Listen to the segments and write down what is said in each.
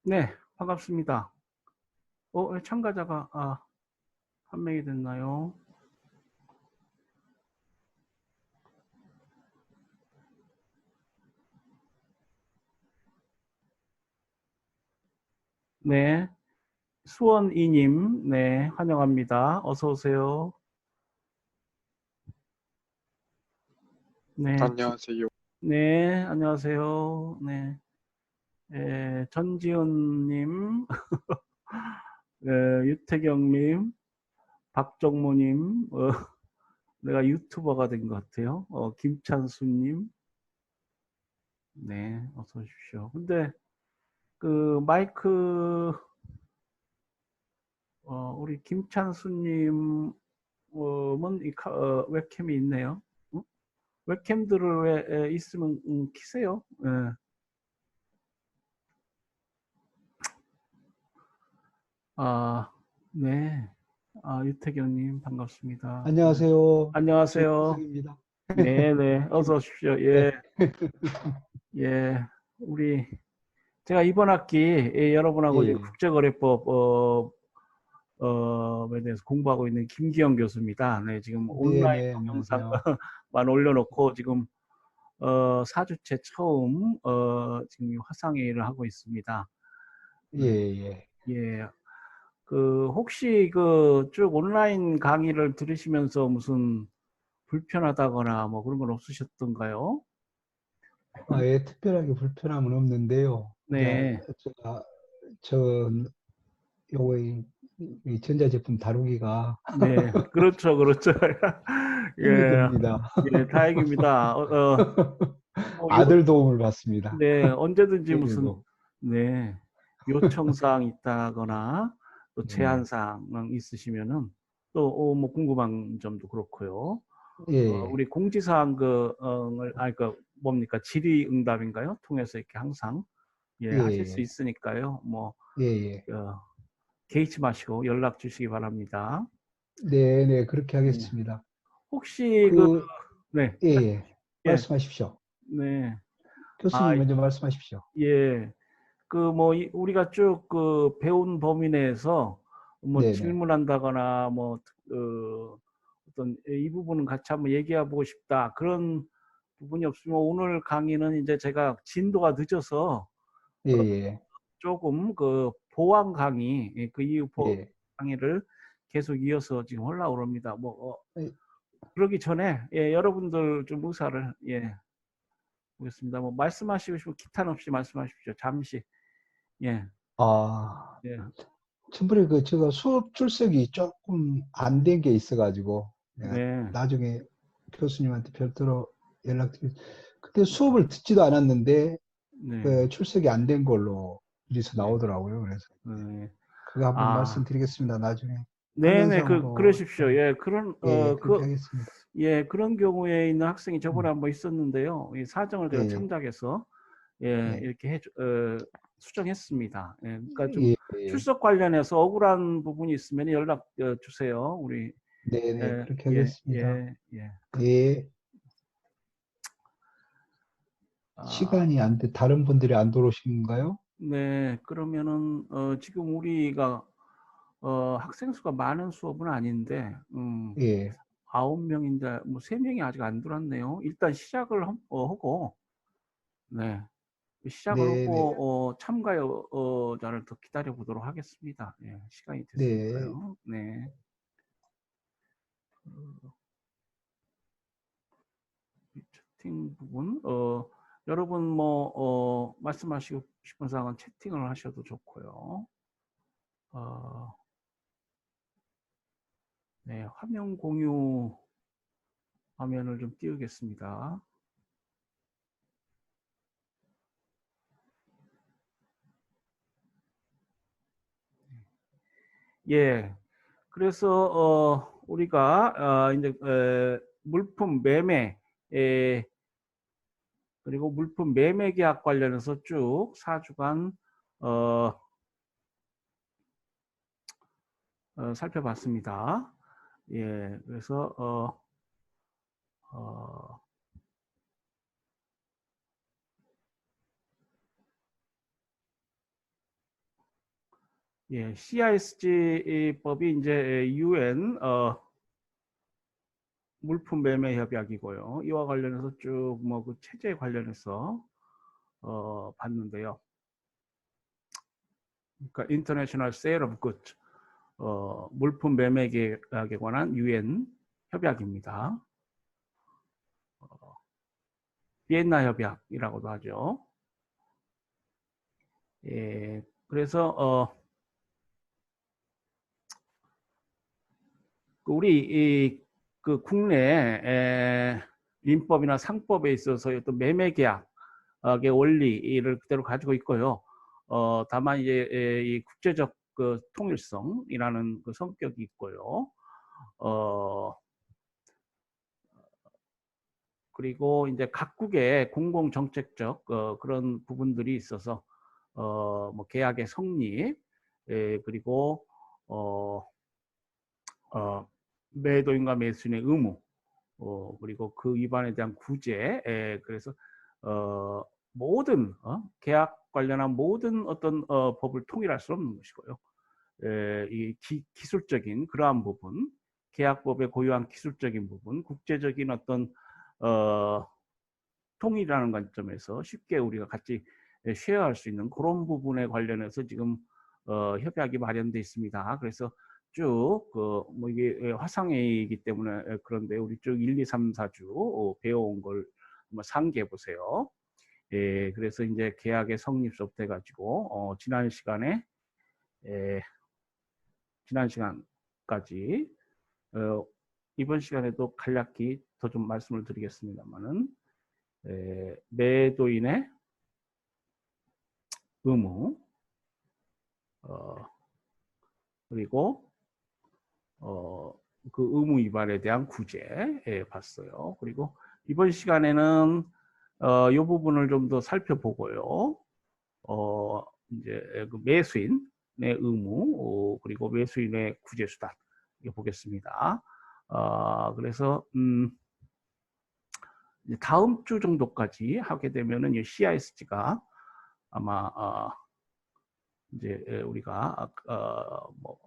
네, 반갑습니다. 참가자가 한 명이 됐나요? 네, 수원이님, 네, 환영합니다. 어서 오세요. 네, 안녕하세요. 네, 안녕하세요. 네, 전지훈님, 유태경님, 박정모님, 내가 유튜버가 된 것 같아요. 김찬수님, 네, 어서 오십시오. 근데 그 마이크 우리 김찬수님 웹캠이 있네요. 응? 웹캠들을 왜 있으면 키세요. 예. 아, 네. 유태경님 반갑습니다. 네. 안녕하세요. 저 안녕하세요. 이승입니다. 네네. 어서 오십시오. 예, 네. 예. 우리 제가 이번 학기 여러분하고 이제 예. 국제거래법 에 대해서 공부하고 있는 김기영 교수입니다. 네, 지금 온라인 네네, 안녕하세요. 동영상만 올려놓고 지금 4주째 처음 지금 화상회의를 하고 있습니다. 예, 네, 예. 예. 그 혹시 그 쭉 온라인 강의를 들으시면서 무슨 불편하다거나 뭐 그런 건 없으셨던가요? 예, 특별하게 불편함은 없는데요. 이제 네, 제가 저 요거 이 전자제품 다루기가 네, 그렇죠, 그렇죠. 힘이 예, 듭니다. 예, 다행입니다. 뭐 아들 도움을 받습니다. 네, 언제든지 무슨, 때리고. 네, 요청사항 있다거나 또 네. 제안사항 있으시면은 또, 뭐 궁금한 점도 그렇고요. 예, 우리 공지사항 뭡니까? 질의응답인가요? 통해서 이렇게 항상, 예, 예, 하실 수 예, 있으니까요. 뭐, 예, 예. 어, 개의치 마시고 연락 주시기 바랍니다. 네, 네, 그렇게 네. 하겠습니다. 혹시 그, 네, 예, 예. 예, 말씀하십시오. 네. 아, 교수님 먼저 말씀하십시오. 예. 우리가 쭉 그 배운 범위 내에서 뭐 네네. 질문한다거나 뭐 어떤 이 부분은 같이 한번 얘기해 보고 싶다 그런 부분이 없으면 오늘 강의는 이제 제가 진도가 늦어서 예, 예, 조금 그 보완 강의 그 이후 예. 강의를 계속 이어서 지금 하려고 합니다. 뭐 예. 그러기 전에 여러분들 좀 의사를 보겠습니다. 뭐 말씀하시고 싶으면 기탄 없이 말씀하십시오. 잠시 예, 아, 예, 첨부에 제가 수업 출석이 조금 안 된 게 있어가지고, 내가 네, 나중에 교수님한테 별도로 연락드릴, 그때 수업을 듣지도 않았는데, 네, 그 출석이 안 된 걸로 리서 네, 나오더라고요. 그래서 네. 그거 한번 아, 말씀드리겠습니다. 나중에. 네네, 동영상으로 그러십시오. 좀, 예, 예, 그렇게 그, 하겠습니다. 그런 경우에 있는 학생이 저번에 음, 한번 있었는데요. 이 사정을 예, 제가 예, 참작해서, 네. 이렇게 수정했습니다. 그러니까 좀 예, 예. 출석 관련해서 억울한 부분이 있으면 연락 주세요. 우리, 네네, 그렇게 예, 하겠습니다. 예, 예. 예, 아, 시간이 안 돼, 다른 분들이 안 들어오신 건가요? 네, 그러면은, 지금 우리가, 학생 수가 많은 수업은 아닌데, 예, 9명인데, 뭐, 3명이 아직 안 들어왔네요. 일단 시작을 하고, 네. 시작을 네네, 하고, 참가자를 더 기다려 보도록 하겠습니다. 예, 시간이 네. 됐으니까요. 네. 이 채팅 부분, 여러분 뭐, 말씀하시고 싶은 사항은 채팅을 하셔도 좋고요. 어, 네, 화면 공유 화면을 좀 띄우겠습니다. 예. 그래서 우리가 이제 물품 매매 그리고 물품 매매 계약 관련해서 쭉 4주간 어, 살펴봤습니다. 예. 그래서 어, 예, CISG법이 이제 UN 물품 매매 협약이고요. 이와 관련해서 쭉 뭐 그 체제 관련해서 봤는데요. 그러니까 International Sale of Goods 물품 매매 계약에 관한 UN 협약입니다. 비엔나 협약이라고도 하죠. 예, 그래서 우리 그 국내 민법이나 상법에 있어서 어떤 매매 계약의 원리를 그대로 가지고 있고요. 다만 이제 이 국제적 그 통일성이라는 그 성격이 있고요. 그리고 이제 각국의 공공 정책적 그런 부분들이 있어서 뭐 계약의 성립, 그리고 매도인과 매수인의 의무, 그리고 그 위반에 대한 구제, 그래서 모든 계약 관련한 모든 어떤 법을 통일할 수 없는 것이고요. 이 기술적인 그러한 부분, 계약법에 고유한 기술적인 부분, 국제적인 어떤 통일이라는 관점에서 쉽게 우리가 같이 쉐어할 수 있는 그런 부분에 관련해서 지금 협약이 마련되어 있습니다. 그래서 쭉 뭐 이게 화상회의이기 때문에 그런데 우리 쭉 1, 2, 3, 4주 배워온 걸 한번 상기해 보세요. 예, 그래서 이제 계약의 성립서부터 해가지고 지난 시간까지 이번 시간에도 간략히 더 좀 말씀을 드리겠습니다만은 매도인의 의무, 그리고 그 의무 위반에 대한 구제 봤어요. 그리고 이번 시간에는 이 부분을 좀 더 살펴보고요. 이제 그 매수인의 의무, 그리고 매수인의 구제 수단 이거 보겠습니다. 그래서 다음 주 정도까지 하게 되면은 이 CISG가 아마 이제 우리가 뭐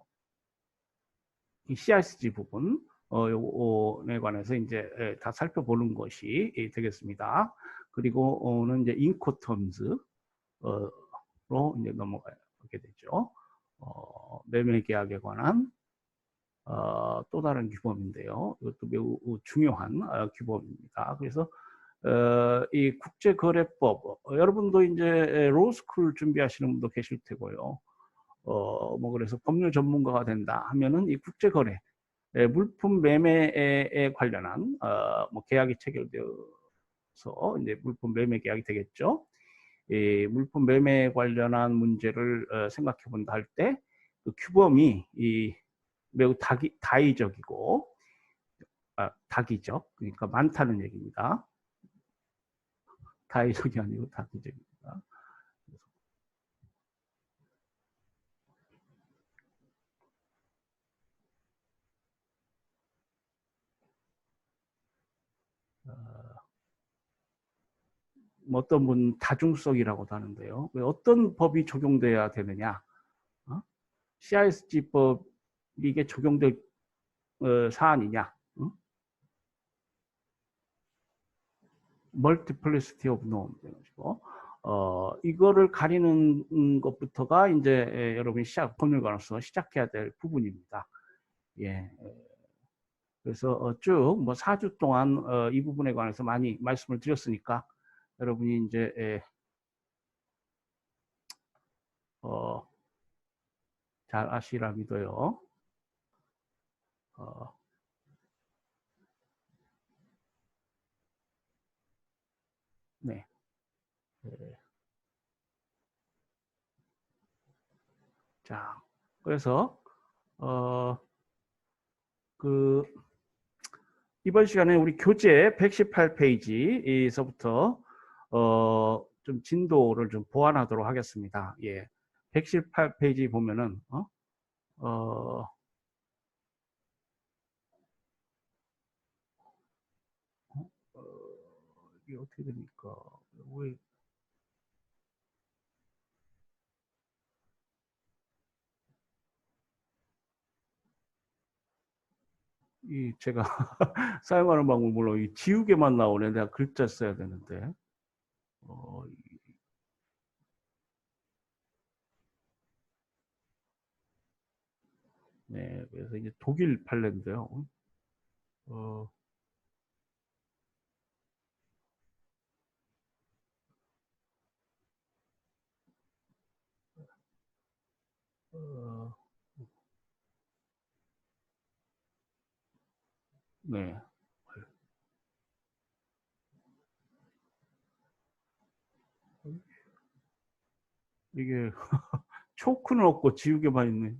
이 CISG 부분 요거에 관해서 이제 다 살펴보는 것이 되겠습니다. 그리고는 이제 인코텀즈로 이제 넘어가게 되죠. 매매 계약에 관한 또 다른 규범인데요. 이것도 매우 중요한 규범입니다. 그래서 이 국제거래법 여러분도 이제 로스쿨 준비하시는 분도 계실 테고요. 뭐 그래서 법률 전문가가 된다 하면은 이 국제거래 물품 매매에 관련한 뭐 계약이 체결되어서 이제 물품 매매 계약이 되겠죠. 이 물품 매매에 관련한 문제를 생각해 본다 할 때 그 규범이 매우 다의적이고 다기적 그러니까 많다는 얘기입니다. 다의적이 아니고 다기적입니다. 어떤 분 다중성이라고도 하는데요. 어떤 법이 적용돼야 되느냐? CISG법 이게 적용될 사안이냐? Multiplicity of norm 이거 이거를 가리는 것부터가 이제 여러분이 법률가로서 시작해야 될 부분입니다. 예. 그래서 쭉 뭐 4주 동안 이 부분에 관해서 많이 말씀을 드렸으니까 여러분이 이제 잘 아시라 믿어요. 네. 자, 그래서 그 이번 시간에 우리 교재 118페이지에서부터 좀 진도를 좀 보완하도록 하겠습니다. 예. 118페이지 보면은 이게 어떻게 됩니까? 이 제가 사용하는 방법 물론 이 지우개만 나오네. 내가 글자 써야 되는데. 어, 네, 그래서 이제 독일 판례인데요. 어, 어, 네, 이게 초크는 없고 지우개만 있네.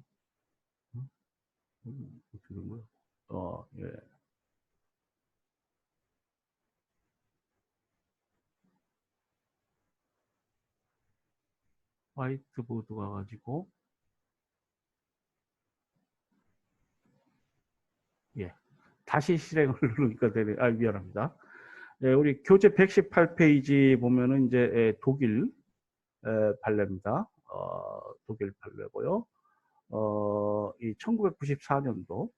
어떻게 된 거야? 예. 화이트보드가 가지고 예. 다시 실행을 누르니까 되네. 아, 미안합니다. 예, 우리 교재 118페이지 보면은 이제 독일 판례입니다. 독일 판례고요. 이 1994년도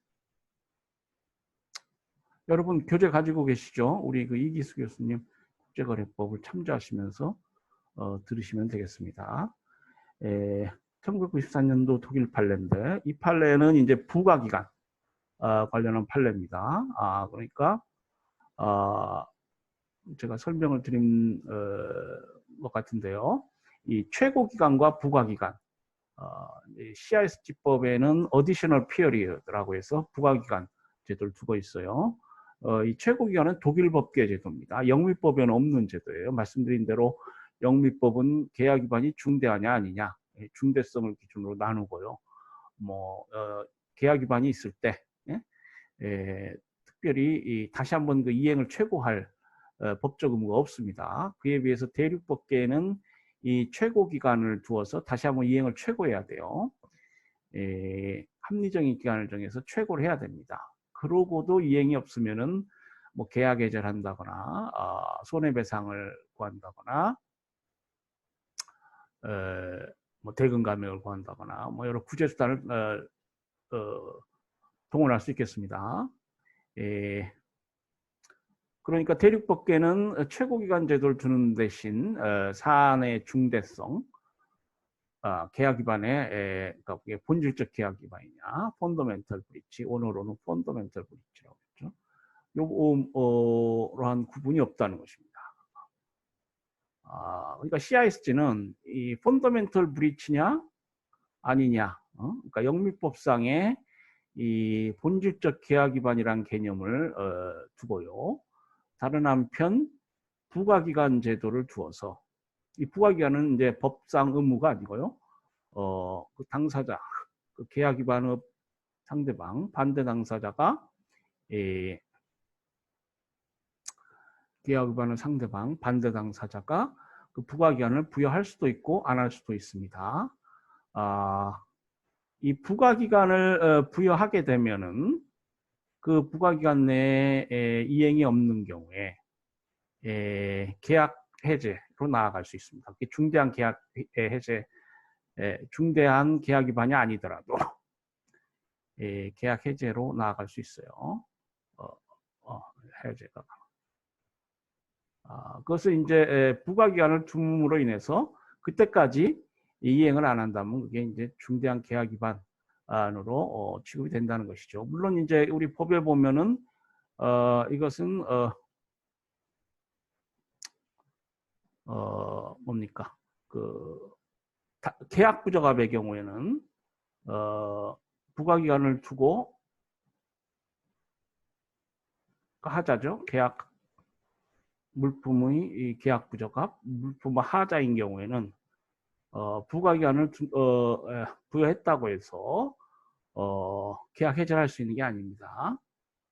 여러분 교재 가지고 계시죠? 우리 그 이기수 교수님 국제거래법을 참조하시면서 들으시면 되겠습니다. 1994년도 독일 판례인데 이 판례는 이제 부가기관 관련한 판례입니다. 그러니까 제가 설명을 드린 것 같은데요. 이 최고기관과 부가기관 CISG법에는 Additional Period라고 해서 부가기관 제도를 두고 있어요. 이 최고기관은 독일 법계 제도입니다. 영미법에는 없는 제도예요. 말씀드린 대로 영미법은 계약 위반이 중대하냐 아니냐 중대성을 기준으로 나누고요. 계약 위반이 있을 때 특별히 다시 한번 그 이행을 최고할 법적 의무가 없습니다. 그에 비해서 대륙법계에는 이 최고 기간을 두어서 다시 한번 이행을 최고해야 돼요. 합리적인 기간을 정해서 최고를 해야 됩니다. 그러고도 이행이 없으면은 뭐 계약 해지를 한다거나 손해배상을 구한다거나 뭐 대금 감액을 구한다거나 뭐 여러 구제 수단을 동원할 수 있겠습니다. 그러니까 대륙법계는 최고기간 제도를 두는 대신 사안의 중대성, 계약 위반의 그러니까 본질적 계약 위반이냐, 펀더멘털 브리치, 언어로는 펀더멘털 브리치라고 했죠. 요거한 구분이 없다는 것입니다. 그러니까 CISG는 이 펀더멘털 브리치냐 아니냐, 그러니까 영미법상의 이 본질적 계약 위반이라는 개념을 두고요. 다른 한편 부가기관 제도를 두어서 이 부가기관은 이제 법상 의무가 아니고요. 그 당사자, 그 계약 위반의 상대방, 반대 당사자가 계약 위반의 상대방, 반대 당사자가 그 부가기관을 부여할 수도 있고 안 할 수도 있습니다. 이 부가기관을 부여하게 되면은 그 부가기관 내에 이행이 없는 경우에 계약 해제로 나아갈 수 있습니다. 중대한 계약 해제, 중대한 계약 위반이 아니더라도 계약 해제로 나아갈 수 있어요. 해제가. 그것을 이제 부가기관을 둠으로 인해서 그때까지 이행을 안 한다면 그게 이제 중대한 계약 위반으로 취급이 된다는 것이죠. 물론 이제 우리 법에 보면은 이것은 뭡니까? 그 계약 부적합의 경우에는 부가기관을 두고 하자죠. 계약 물품의 계약 부적합, 물품의 하자인 경우에는 부가기관을 부여했다고 해서 계약 해제할 수 있는 게 아닙니다.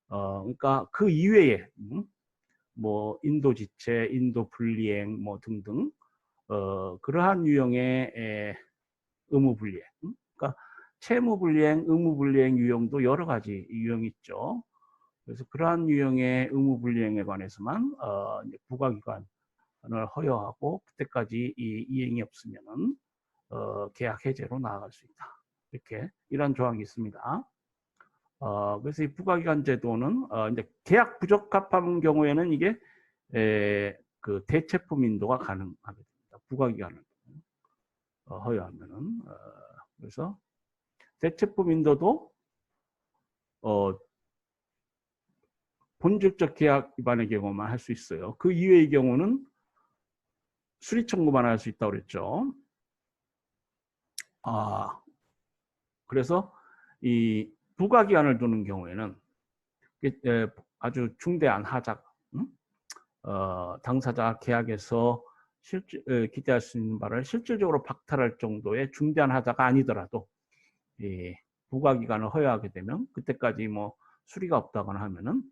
그러니까 그 이외에 뭐 인도 지체, 인도 불이행 뭐 등등 그러한 유형의 의무 불이행, 그러니까 채무 불이행, 의무 불이행 유형도 여러 가지 유형이 있죠. 그래서 그러한 유형의 의무 불이행에 관해서만 부가기관을 허여하고 그때까지 이행이 없으면은 계약 해제로 나아갈 수 있다. 이렇게 이런 조항이 있습니다. 그래서 이 부가기관 제도는 이제 계약 부적합한 경우에는 이게 그 대체품 인도가 가능하게 됩니다. 부가기관을 허용하면은 그래서 대체품 인도도 본질적 계약 위반의 경우만 할 수 있어요. 그 이외의 경우는 수리 청구만 할 수 있다고 그랬죠. 그래서 이 부가기한을 두는 경우에는 아주 중대한 하자, 당사자 계약에서 기대할 수 있는 바를 실질적으로 박탈할 정도의 중대한 하자가 아니더라도 부가기간을 허용하게 되면 그때까지 뭐 수리가 없다거나 하면은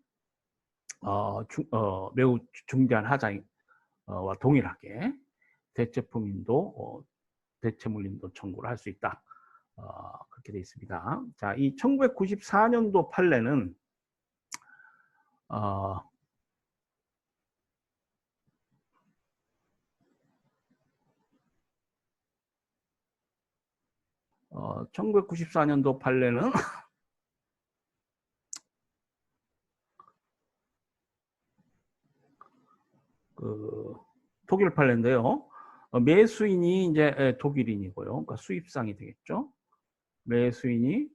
매우 중대한 하자와 동일하게 대체품인도 대체물인도 청구를 할 수 있다. 그렇게 되어 있습니다. 자, 이 1994년도 판례는 1994년도 판례는 그 독일 판례인데요. 매수인이 이제 독일인이고요. 그러니까 수입상이 되겠죠. 매수인이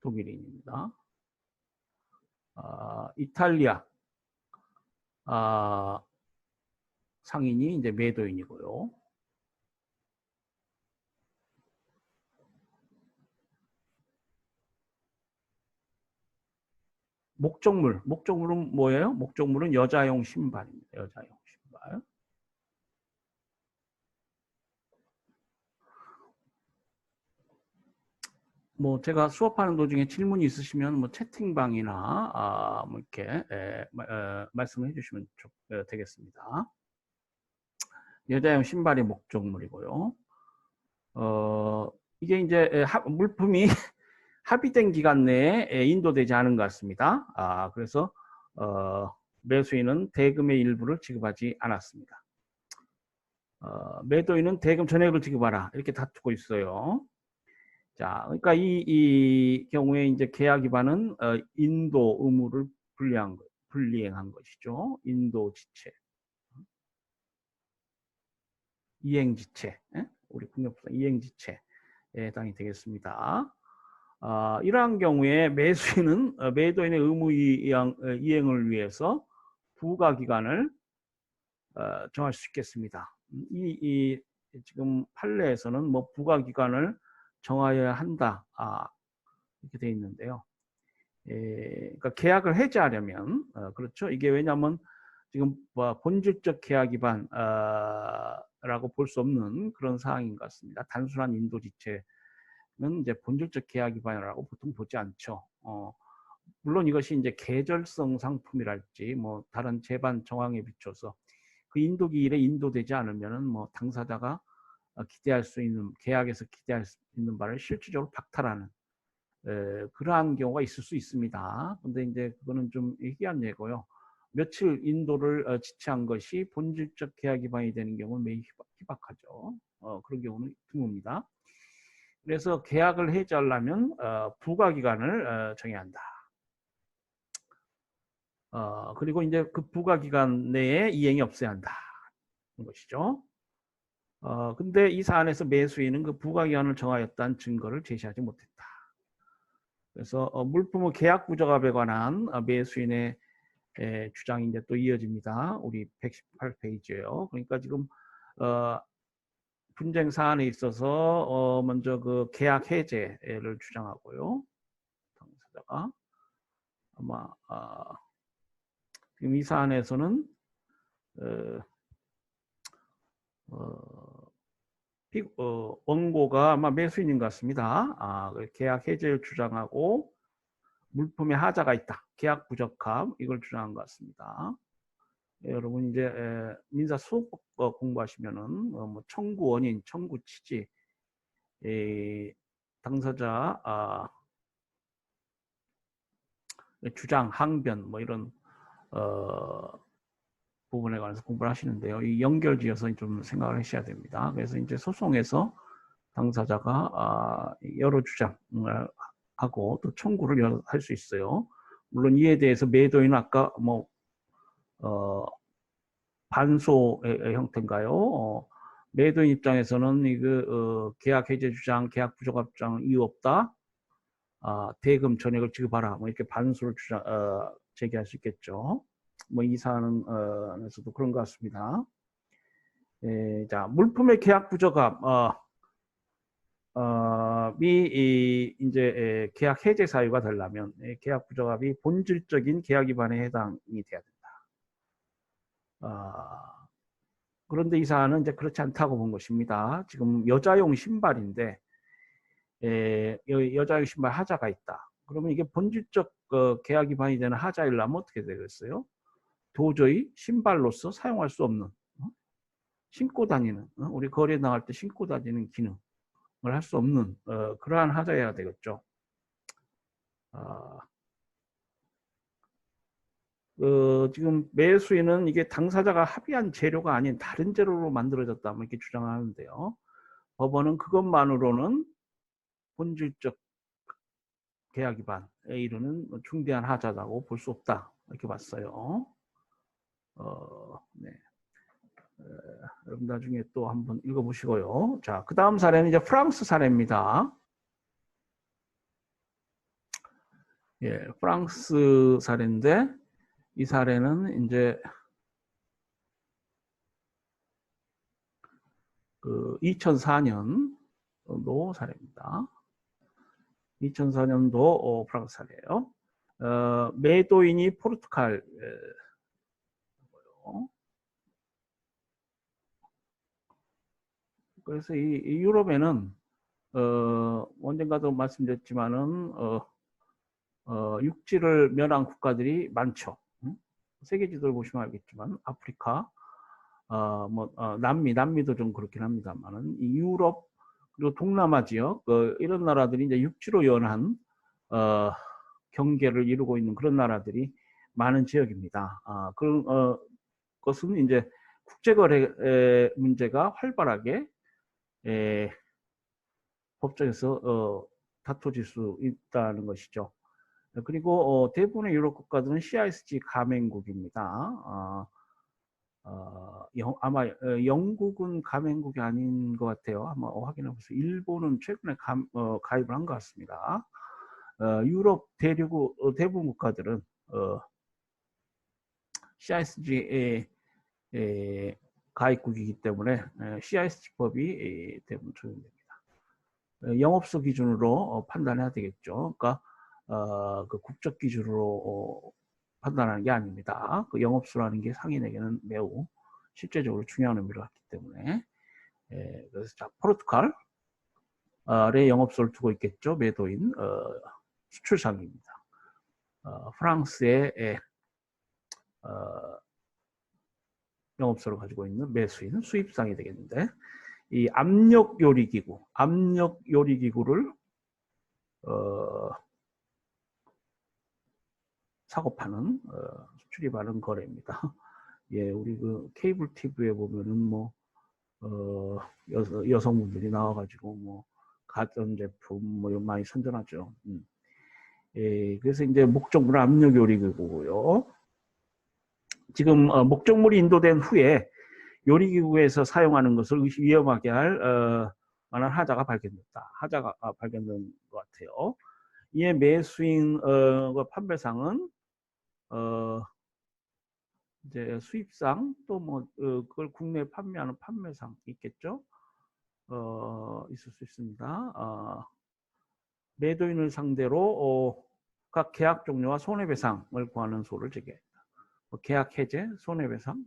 독일인입니다. 이탈리아 상인이 이제 매도인이고요. 목적물은 뭐예요? 목적물은 여자용 신발입니다. 여자용 신발. 뭐 제가 수업하는 도중에 질문이 있으시면 뭐 채팅방이나 뭐 이렇게 말씀을 해주시면 되겠습니다. 여자용 신발이 목적물이고요. 이게 이제 물품이 합의된 기간 내에 인도되지 않은 것 같습니다. 그래서 매수인은 대금의 일부를 지급하지 않았습니다. 매도인은 대금 전액을 지급하라 이렇게 다투고 있어요. 자, 그러니까 이 경우에 이제 계약 위반은 인도 의무를 불이행한 것이죠. 인도 지체, 이행지체, 우리 국내법상 이행지체에 해당이 되겠습니다. 이러한 경우에 매수인은 매도인의 의무 이행을 위해서 부가기간을 정할 수 있겠습니다. 이 지금 판례에서는 뭐 부가기간을 정하여야 한다 이렇게 되어 있는데요. 그러니까 계약을 해지하려면 그렇죠. 이게 왜냐하면 지금 본질적 계약 위반라고 볼 수 없는 그런 사항인 것 같습니다. 단순한 인도지체 는 이제 본질적 계약 위반이라고 보통 보지 않죠. 물론 이것이 이제 계절성 상품이랄지 뭐 다른 제반 정황에 비춰서 그 인도기일에 인도되지 않으면은 뭐 당사자가 기대할 수 있는 계약에서 기대할 수 있는 바를 실질적으로 박탈하는 그러한 경우가 있을 수 있습니다. 근데 이제 그거는 좀 희귀한 예고요. 며칠 인도를 지체한 것이 본질적 계약 위반이 되는 경우는 매우 희박하죠. 그런 경우는 드뭅니다. 그래서 계약을 해지하려면 부가기간을 정해야 한다. 그리고 이제 그 부가기간 내에 이행이 없어야 한다. 는 것이죠. 근데 이 사안에서 매수인은 그 부가기간을 정하였다는 증거를 제시하지 못했다. 그래서 물품의 계약 부적합에 관한 매수인의 주장이 이제 또 이어집니다. 우리 118페이지예요. 그러니까 지금 분쟁 사안에 있어서 먼저 그 계약 해제를 주장하고요. 당사자가 아마 지금 이 사안에서는 원고가 아마 매수인인 것 같습니다. 계약 해제를 주장하고 물품에 하자가 있다. 계약 부적합 이걸 주장한 것 같습니다. 여러분 이제 민사 소송법 공부하시면은 뭐 청구 원인, 청구 취지, 당사자 주장, 항변 뭐 이런 부분에 관해서 공부를 하시는데요. 이 연결지어서 좀 생각을 하셔야 됩니다. 그래서 이제 소송에서 당사자가 여러 주장을 하고 또 청구를 할 수 있어요. 물론 이에 대해서 매도인은 아까 뭐 반소의 형태인가요? 매도인 입장에서는 이거 계약 해제 주장, 계약 부적합 주장 이유 없다. 대금 전액을 지급하라. 뭐 이렇게 반소를 제기할 수 있겠죠. 뭐 이 사안에서도 그런 것 같습니다. 자, 물품의 계약 부적합 이제 계약 해제 사유가 되려면 계약 부적합이 본질적인 계약 위반에 해당이 돼야 된다. 그런데 이 사안은 이제 그렇지 않다고 본 것입니다. 지금 여자용 신발인데 여자용 신발 하자가 있다. 그러면 이게 본질적 계약 위반이 되는 하자이려면 어떻게 되겠어요? 도저히 신발로서 사용할 수 없는 신고 다니는 우리 거리에 나갈 때 신고 다니는 기능을 할 수 없는 그러한 하자여야 되겠죠. 지금 매수인은 이게 당사자가 합의한 재료가 아닌 다른 재료로 만들어졌다 뭐 이렇게 주장하는데요. 법원은 그것만으로는 본질적 계약 위반에 이르는 중대한 하자라고 볼 수 없다 이렇게 봤어요. 네. 여러분 나중에 또 한번 읽어보시고요. 자, 그 다음 사례는 이제 프랑스 사례입니다. 예, 프랑스 사례인데 이 사례는 이제 그 2004년도 사례입니다. 2004년도 프랑스 사례예요. 매도인이 포르투갈 그래서 이 유럽에는 언젠가도 말씀드렸지만은 육지를 면한 국가들이 많죠. 세계 지도를 보시면 알겠지만 아프리카, 남미도 좀 그렇긴 합니다만은 이 유럽 그리고 동남아 지역 이런 나라들이 이제 육지로 연한 경계를 이루고 있는 그런 나라들이 많은 지역입니다. 그런 것은 이제 국제거래 문제가 활발하게 법정에서 다퉈질 수 있다는 것이죠. 그리고 대부분의 유럽 국가들은 CISG 가맹국입니다. 아마 영국은 가맹국이 아닌 것 같아요. 한번 확인해 보세요. 일본은 최근에 가입을 한 것 같습니다. 유럽 대륙 대부분 국가들은 CISG 가입국이기 때문에 CISG법이 대부분 적용됩니다. 영업소 기준으로 판단해야 되겠죠. 그러니까 그 국적 기준으로 판단하는 게 아닙니다. 그 영업소라는 게 상인에게는 매우 실제적으로 중요한 의미를 갖기 때문에 그래서 자, 포르투갈의 영업소를 두고 있겠죠. 매도인 수출상입니다. 프랑스의 영업소를 가지고 있는 매수인 수입상이 되겠는데 이 압력 요리기구를 사고 파는 수출이 많은 거래입니다. 예, 우리 그 케이블 TV에 보면은 뭐 여성분들이 나와가지고 뭐 가전제품 뭐 많이 선전하죠. 예, 그래서 이제 목적물은 압력 요리기구고요. 지금 목적물이 인도된 후에 요리기구에서 사용하는 것을 위험하게 할 만한 하자가 발견됐다. 하자가 발견된 것 같아요. 이에 매수인과 판매상은 이제 수입상 또 뭐 그걸 국내에 판매하는 판매상 있겠죠. 있을 수 있습니다. 매도인을 상대로 각 계약 종료와 손해배상을 구하는 소를 제기합니다. 계약 해제, 손해배상.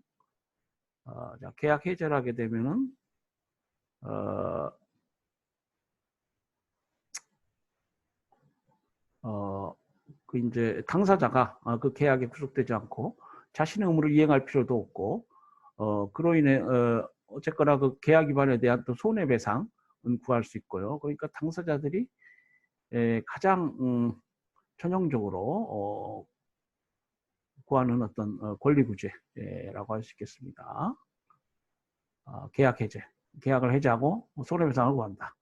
자, 계약 해제를 하게 되면은 그 이제 당사자가 그 계약에 구속되지 않고 자신의 의무를 이행할 필요도 없고 그로 인해 어쨌거나 그 계약 위반에 대한 또 손해배상은 구할 수 있고요. 그러니까 당사자들이 가장 전형적으로 구하는 어떤 권리구제라고 할 수 있겠습니다. 계약 해제, 계약을 해제하고 손해배상을 구한다.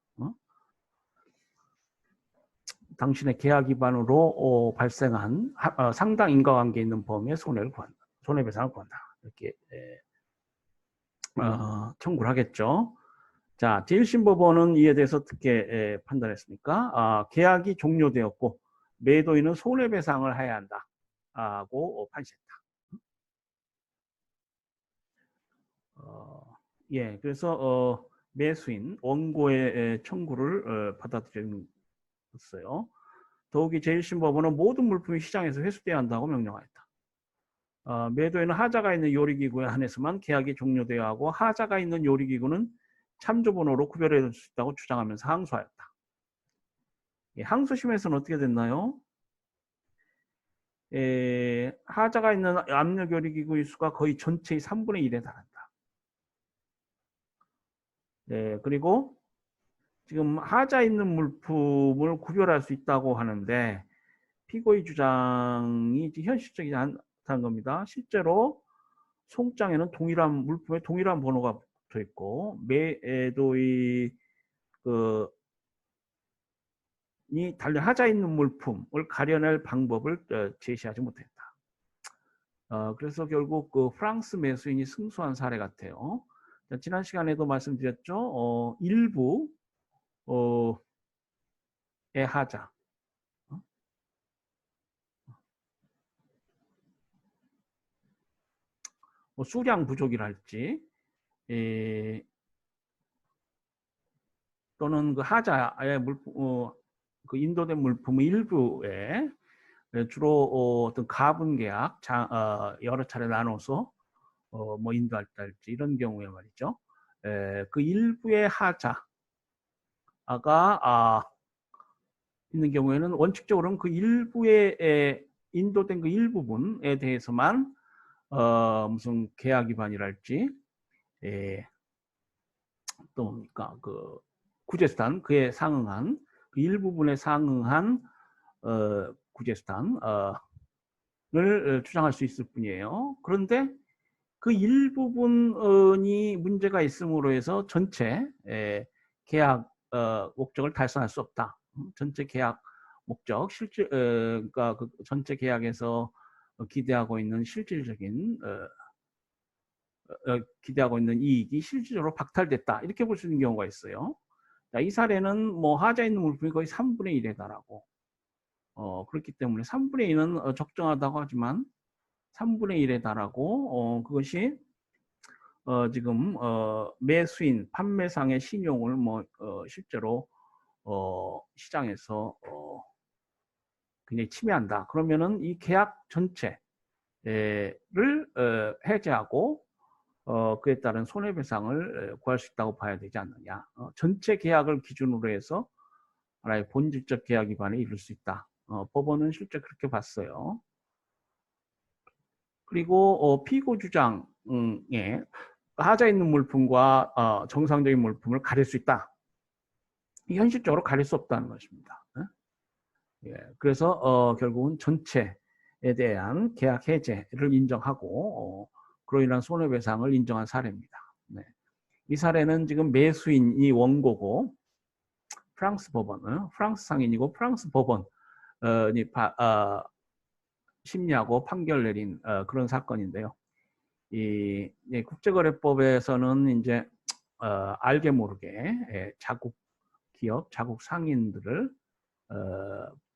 당신의 계약 위반으로 발생한 상당 인과관계 있는 범위의 손해배상을 구한다. 이렇게 청구를 하겠죠. 자, 제1심 법원은 이에 대해서 어떻게 판단했습니까? 계약이 종료되었고 매도인은 손해배상을 해야 한다고 판시했다. 예, 그래서 매수인 원고의 청구를 받아들였어요. 더욱이 제1심 법원은 모든 물품이 시장에서 회수돼야 한다고 명령하였다. 매도에는 하자가 있는 요리기구에 한해서만 계약이 종료되어야 하고 하자가 있는 요리기구는 참조번호로 구별해줄 수 있다고 주장하면서 항소하였다. 예, 항소심에서는 어떻게 됐나요? 하자가 있는 압력 요리기구의 수가 거의 전체의 3분의 1에 달한다. 그리고 지금 하자 있는 물품을 구별할 수 있다고 하는데 피고의 주장이 현실적이지 않다는 겁니다. 실제로 송장에는 물품에 동일한 번호가 붙어 있고 매도의 이 달리 하자 있는 물품을 가려낼 방법을 제시하지 못했다. 그래서 결국 그 프랑스 매수인이 승소한 사례 같아요. 지난 시간에도 말씀드렸죠. 일부의 하자. 수량 부족이랄지 또는 그 하자의 물품, 그 인도된 물품의 일부에 주로 어떤 가분 계약 여러 차례 나눠서 뭐 인도할지 이런 경우에 말이죠. 그 일부의 하자가 있는 경우에는 원칙적으로는 그 일부에 인도된 그 일부분에 대해서만 무슨 계약 위반이랄지 또 뭡니까 그 구제수단 그에 상응한 그 일부분에 상응한 구제수단을 주장할 수 있을 뿐이에요. 그런데 그 일부분이 문제가 있음으로 해서 전체 계약 목적을 달성할 수 없다. 전체 계약 목적, 그러니까 그 전체 계약에서 기대하고 있는 실질적인 기대하고 있는 이익이 실질적으로 박탈됐다. 이렇게 볼 수 있는 경우가 있어요. 자, 이 사례는 뭐 하자 있는 물품이 거의 3분의 1에 달하고 그렇기 때문에 3분의 1은 적정하다고 하지만 3분의 1에 달하고 그것이 지금 매수인 판매상의 신용을 뭐 실제로 시장에서 굉장히 침해한다. 그러면은 이 계약 전체를 해제하고 그에 따른 손해배상을 구할 수 있다고 봐야 되지 않느냐. 전체 계약을 기준으로 해서 하나의 본질적 계약 위반에 이를 수 있다. 법원은 실제 그렇게 봤어요. 그리고 피고 주장에 하자 있는 물품과 정상적인 물품을 가릴 수 있다. 현실적으로 가릴 수 없다는 것입니다. 예, 그래서 결국은 전체에 대한 계약 해제를 인정하고 그로 인한 손해배상을 인정한 사례입니다. 네. 이 사례는 지금 매수인이 원고고 프랑스 법원, 프랑스 상인이고 프랑스 법원이 심리하고 판결 내린 그런 사건인데요. 이 국제거래법에서는 이제 알게 모르게 자국 기업, 자국 상인들을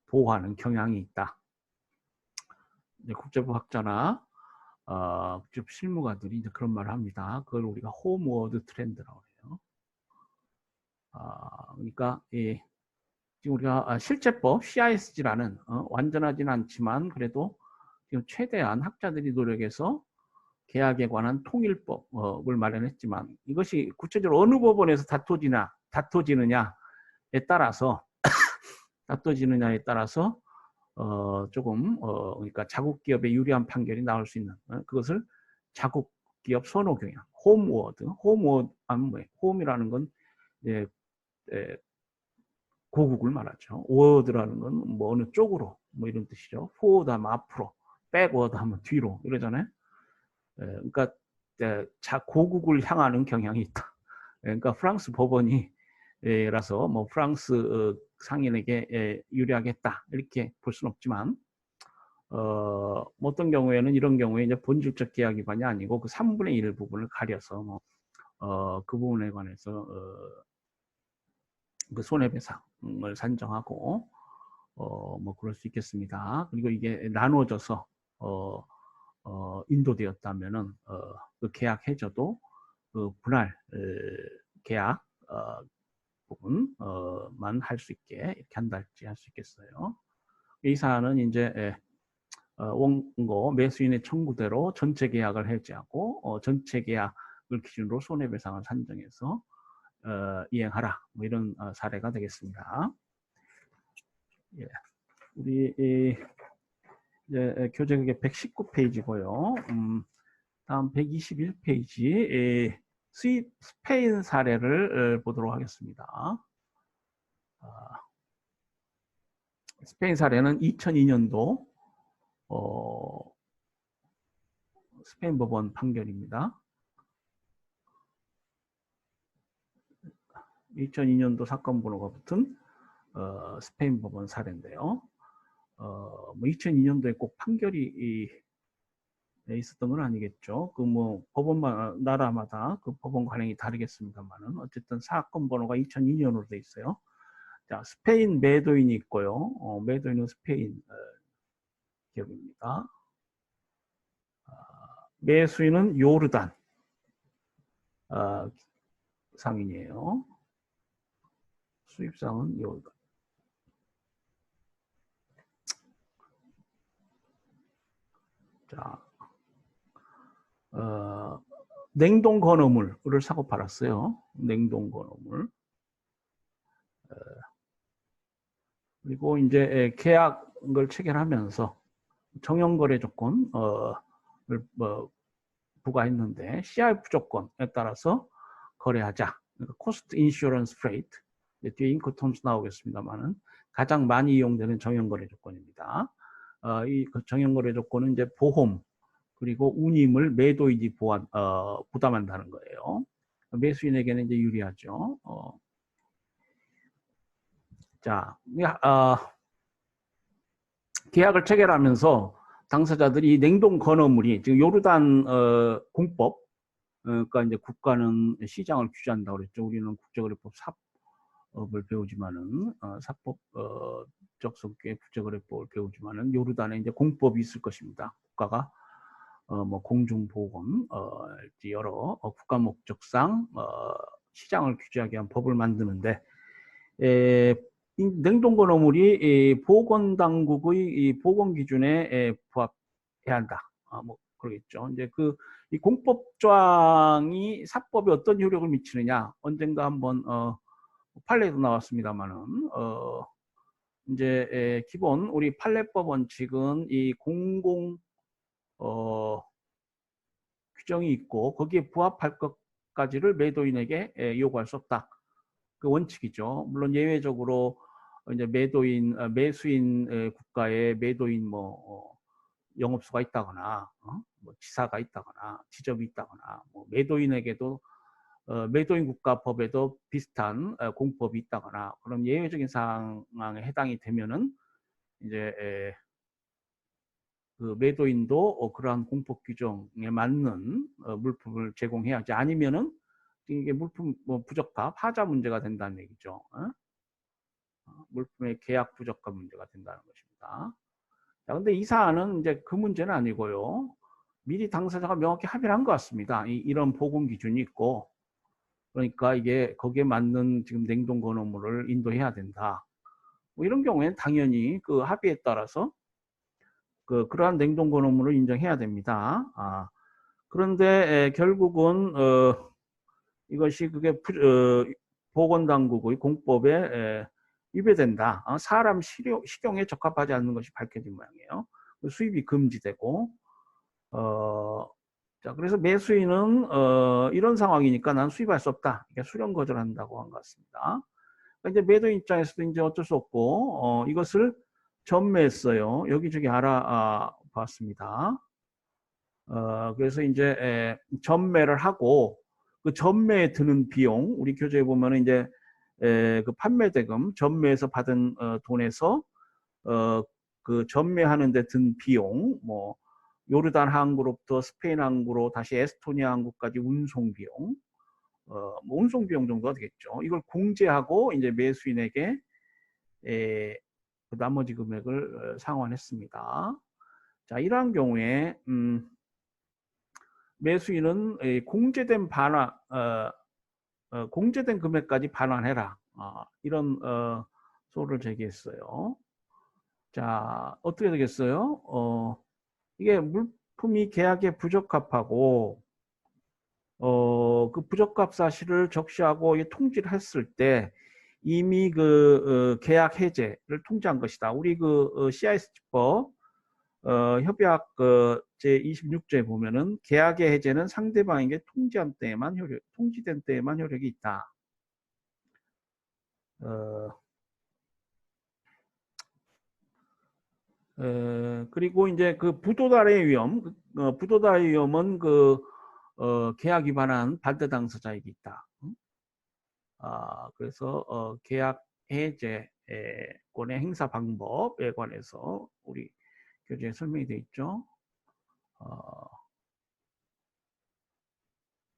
보호하는 경향이 있다. 이제 국제법 학자나 국제법 실무가들이 이제 그런 말을 합니다. 그걸 우리가 홈워드 트렌드라고 해요. 그러니까 지금 우리가 실제법 CISG라는 완전하지는 않지만 그래도 지금 최대한 학자들이 노력해서 계약에 관한 통일법을 마련했지만 이것이 구체적으로 어느 법원에서 다퉈지느냐에 따라서 조금 그러니까 자국 기업에 유리한 판결이 나올 수 있는 그것을 자국 기업 선호 경향, 홈워드 하면 뭐예요? 홈이라는 건 고국을 말하죠. 워드라는 건 뭐 어느 쪽으로 뭐 이런 뜻이죠. 포워드 하면 앞으로, 백워드 하면 뒤로 이러잖아요. 그러니까 고국을 향하는 경향이 있다. 그러니까 프랑스 법원이 라서 뭐 프랑스 상인에게 유리하겠다 이렇게 볼 수는 없지만 어떤 경우에는 이런 경우에 이제 본질적 계약 위반이 아니고 그 3분의 1 부분을 가려서 뭐 그 부분에 관해서 그 손해배상을 산정하고 뭐 그럴 수 있겠습니다. 그리고 이게 나눠져서 인도되었다면은 그 계약 해저도 그 분할 계약 부분만 할 수 있게 이렇게 한달지 할 수 있겠어요. 이 사안은 이제 원고 매수인의 청구대로 전체 계약을 해지하고 전체 계약을 기준으로 손해배상을 산정해서 이행하라 뭐 이런 사례가 되겠습니다. 예. 우리 이제 교재 그게 119페이지고요. 다음 121페이지 수입 스페인 사례를 보도록 하겠습니다. 스페인 사례는 2002년도 스페인 법원 판결입니다. 2002년도 사건 번호가 붙은 스페인 법원 사례인데요. 뭐 2002년도에 꼭 판결이 있었던 건 아니겠죠. 그 뭐 법원만 나라마다 그 법원 관행이 다르겠습니다만은 어쨌든 사건 번호가 2002년으로 돼 있어요. 자, 스페인 매도인이 있고요. 매도인은 스페인 기업입니다. 매수인은 요르단 상인이에요. 수입상은 요르단. 자, 냉동 건어물을 사고 팔았어요. 냉동 건어물. 그리고 이제 계약을 체결하면서 정형거래 조건을 부과했는데 CRF 조건에 따라서 거래하자. 그러니까 코스트 인슈런스 프레이트. 뒤에 인코텀스 나오겠습니다만은 가장 많이 이용되는 정형거래 조건입니다. 이 정형거래 조건은 이제 보험 그리고 운임을 매도인이 부담한다는 거예요. 매수인에게는 이제 유리하죠. 자, 계약을 체결하면서 당사자들이 냉동 건어물이 지금 요르단 공법, 그러니까 이제 국가는 시장을 규제한다고 그랬죠. 우리는 국제거래법 사법을 배우지만은 사법적 성격의 국제거래법을 배우지만은 요르단에 이제 공법이 있을 것입니다. 국가가 뭐 공중보건 여러 국가 목적상 시장을 규제하게 한 법을 만드는데 냉동 건어물이 보건당국의 보건 기준에 부합해야 한다. 뭐 그러겠죠. 이제 이 공법조항이 사법에 어떤 효력을 미치느냐 언젠가 한번 판례도 나왔습니다만은 이제 기본 우리 판례법 원칙은 이 공공 규정이 있고 거기에 부합할 것까지를 매도인에게 요구할 수 없다. 그 원칙이죠. 물론 예외적으로 이제 매수인 국가에 매도인 뭐 영업소가 있다거나 뭐 지사가 있다거나 지점이 있다거나 뭐 매도인에게도 매도인 국가법에도 비슷한 공법이 있다거나 그런 예외적인 상황에 해당이 되면은 이제 그 매도인도 그러한 공법 규정에 맞는 물품을 제공해야지 아니면은 이게 물품 뭐 부적합 하자 문제가 된다는 얘기죠. 물품의 계약 부적합 문제가 된다는 것입니다. 자, 근데 이 사안은 이제 그 문제는 아니고요. 미리 당사자가 명확히 합의를 한 것 같습니다. 이런 보건 기준이 있고, 그러니까 이게 거기에 맞는 지금 냉동 건어물을 인도해야 된다. 뭐 이런 경우에는 당연히 그 합의에 따라서 그러한 냉동 건어물을 인정해야 됩니다. 그런데 결국은 이것이 그게 보건당국의 공법에 위배된다. 사람 식용에 적합하지 않는 것이 밝혀진 모양이에요. 수입이 금지되고 자 그래서 매수인은 이런 상황이니까 난 수입할 수 없다. 그러니까 수령 거절한다고 한 것 같습니다. 그러니까 이제 매도인 입장에서도 이제 어쩔 수 없고 이것을 전매했어요. 여기저기 알아봤습니다. 그래서 이제 전매를 하고 그 전매에 드는 비용 우리 교재에 보면은 이제 그 판매 대금, 전매에서 받은 돈에서 그 전매하는 데 든 비용, 뭐 요르단 항구로부터 스페인 항구로 다시 에스토니아 항구까지 운송 비용, 뭐 운송 비용 정도가 되겠죠. 이걸 공제하고 이제 매수인에게 그 나머지 금액을 상환했습니다. 자, 이러한 경우에 매수인은 공제된 공제된 금액까지 반환해라. 이런 소를 제기했어요. 자, 어떻게 되겠어요? 이게 물품이 계약에 부적합하고 그 부적합 사실을 적시하고 통지를 했을 때 이미 그 계약 해제를 통지한 것이다. 우리 그 CIS법 협약 제26조에 보면은 계약의 해제는 상대방에게 통지된 때에만 효력이 있다. 그리고 이제 그 부도달의 위험, 부도달의 위험은 그 계약 위반한 반대 당사자에게 있다. 그래서 계약 해제권의 행사 방법에 관해서 우리 교재에 설명이 되어 있죠.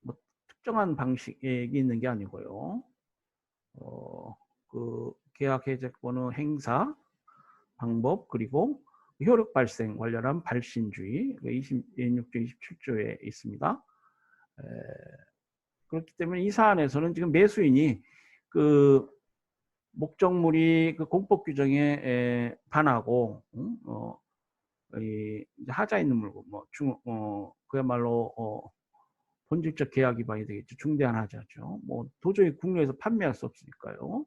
뭐 특정한 방식이 있는 게 아니고요. 그 계약 해제권의 행사 방법 그리고 효력 발생 관련한 발신주의 26조 27조에 있습니다. 그렇기 때문에 이 사안에서는 지금 매수인이 그 목적물이 그 공법 규정에 반하고 하자 있는 물건 그야말로 본질적 계약 위반이 되겠죠. 중대한 하자죠. 뭐 도저히 국내에서 판매할 수 없으니까요.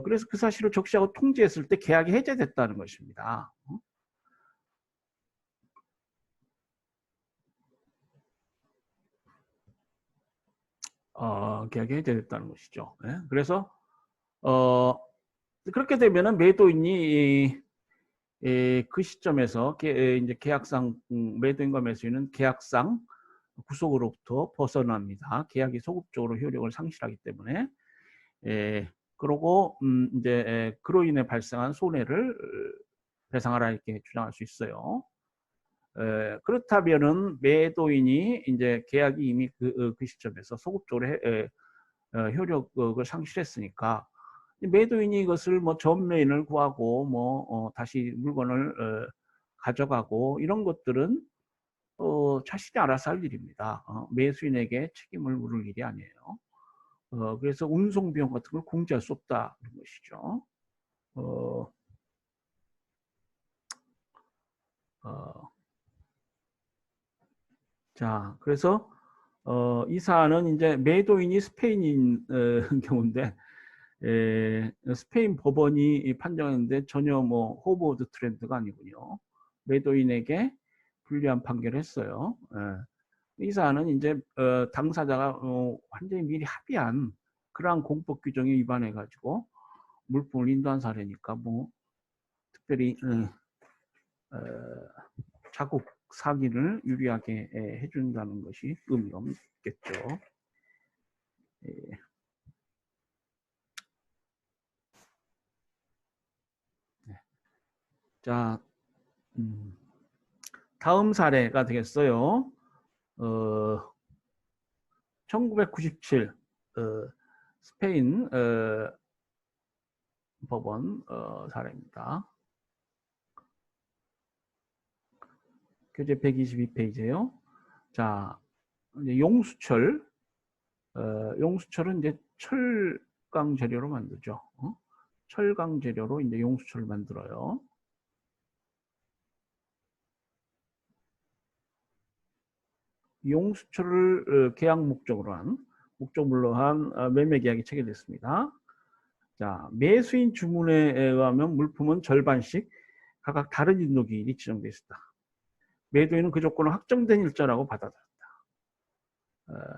그래서 그 사실을 적시하고 통지했을 때 계약이 해제됐다는 것입니다. 계약이 해제됐다는 것이죠. 네? 그래서 그렇게 되면은 매도인이 그 시점에서 이제 계약상 매도인과 매수인은 계약상 구속으로부터 벗어납니다. 계약이 소급적으로 효력을 상실하기 때문에 그러고 이제 그로 인해 발생한 손해를 배상하라 이렇게 주장할 수 있어요. 그렇다면은 매도인이 이제 계약이 이미 그 시점에서 소급적으로 효력을 상실했으니까 매도인이 이것을 뭐 전매인을 구하고 뭐 다시 물건을 가져가고 이런 것들은 자신이 알아서 할 일입니다. 매수인에게 책임을 물을 일이 아니에요. 그래서 운송 비용 같은 걸 공제할 수 없다는 것이죠. 자, 그래서 이 사안은 이제 매도인이 스페인인 경우인데 스페인 법원이 판정했는데 전혀 뭐 호버드 트렌드가 아니군요. 매도인에게 불리한 판결을 했어요. 이 사안은 이제 당사자가 완전히 미리 합의한 그러한 공법 규정에 위반해 가지고 물품을 인도한 사례니까 뭐 특별히 자국 사기를 유리하게 해준다는 것이 의미가 없겠죠. 자, 다음 사례가 되겠어요. 1997 스페인 법원 사례입니다. 교재 122페이지예요. 자, 이제 용수철, 용수철은 이제 철강 재료로 만들죠. 철강 재료로 이제 용수철을 만들어요. 용수철을 계약 목적으로 한 목적물로 한 매매 계약이 체결됐습니다. 자, 매수인 주문에 의하면 물품은 절반씩 각각 다른 인도기일이 지정되어 있다. 매도인은 그 조건을 확정된 일자라고 받아들였다.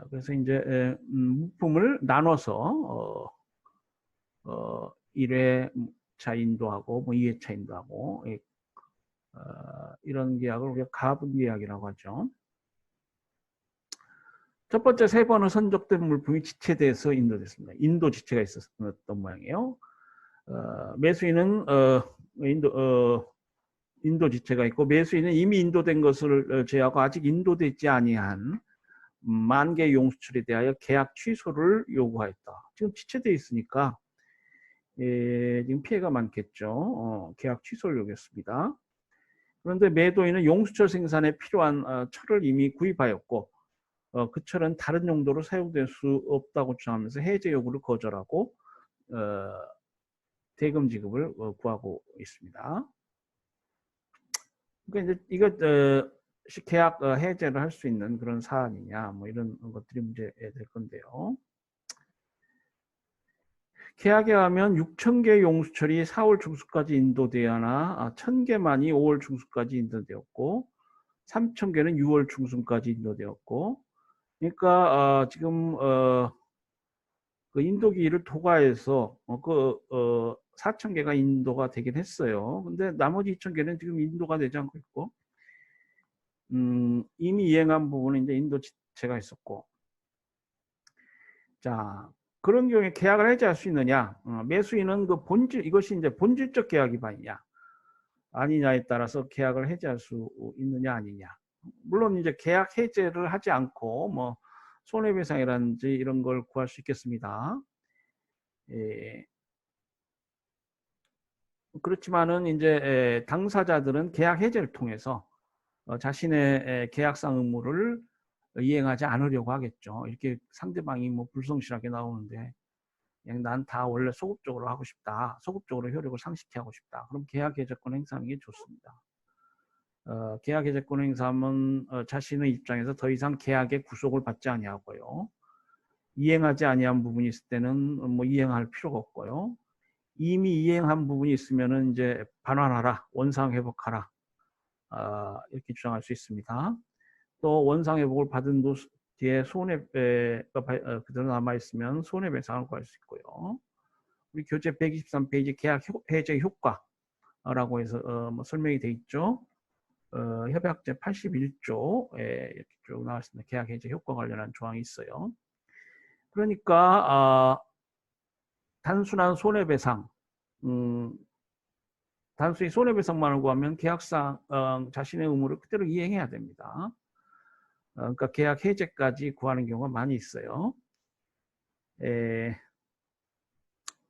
그래서 이제 물품을 나눠서 1회차 인도하고 뭐 2회차 인도하고 이런 계약을 우리가 가분 계약이라고 하죠. 첫 번째 3번은 선적된 물품이 지체돼서 인도됐습니다. 인도 지체가 있었던 모양이에요. 매수인은 인도 지체가 있고, 매수인은 이미 인도된 것을 제하고 아직 인도되지 아니한 만개 용수철에 대하여 계약 취소를 요구하였다. 지금 지체되어 있으니까 지금 피해가 많겠죠. 계약 취소를 요구했습니다. 그런데 매도인은 용수철 생산에 필요한 철을 이미 구입하였고, 그 철은 다른 용도로 사용될 수 없다고 주장하면서 해제 요구를 거절하고 대금 지급을 구하고 있습니다. 그러니까 이제 이거 계약 해제를 할 수 있는 그런 사안이냐, 뭐 이런 것들이 문제될 건데요. 계약에 하면 6,000개 용수철이 4월 중순까지 인도되어야 하나 1,000개만이 5월 중순까지 인도되었고 3,000개는 6월 중순까지 인도되었고, 그러니까 지금 그 인도기를 도과해서 4,000개가 인도가 되긴 했어요. 근데 나머지 2,000개는 지금 인도가 되지 않고 있고, 이미 이행한 부분은 이제 인도 지체가 있었고, 자, 그런 경우에 계약을 해제할 수 있느냐? 매수인은 그 이것이 이제 본질적 계약 위반이냐 아니냐에 따라서 계약을 해제할 수 있느냐 아니냐. 물론 이제 계약 해제를 하지 않고 뭐 손해배상이라든지 이런 걸 구할 수 있겠습니다. 예. 그렇지만은 이제 당사자들은 계약 해제를 통해서 자신의 계약상 의무를 이행하지 않으려고 하겠죠. 이렇게 상대방이 뭐 불성실하게 나오는데 그냥 난 다 원래 소급적으로 하고 싶다. 소급적으로 효력을 상실케 하고 싶다. 그럼 계약 해제권 행사하는 게 좋습니다. 계약 해제권 행사하면 자신의 입장에서 더 이상 계약의 구속을 받지 아니하고요. 이행하지 아니한 부분이 있을 때는 뭐 이행할 필요가 없고요. 이미 이행한 부분이 있으면은 이제 반환하라, 원상 회복하라 이렇게 주장할 수 있습니다. 또 원상 회복을 받은 뒤에 손해가 그대로 남아 있으면 손해배상을 구할 수 있고요. 우리 교재 123페이지 계약 해제 효과라고 해서 뭐 설명이 돼 있죠. 협약제 81조에 이렇게 쭉 나왔습니다. 계약 해제 효과 관련한 조항이 있어요. 그러니까 단순한 손해배상, 단순히 손해배상만을 구하면 계약상 자신의 의무를 그대로 이행해야 됩니다. 그러니까 계약 해제까지 구하는 경우가 많이 있어요.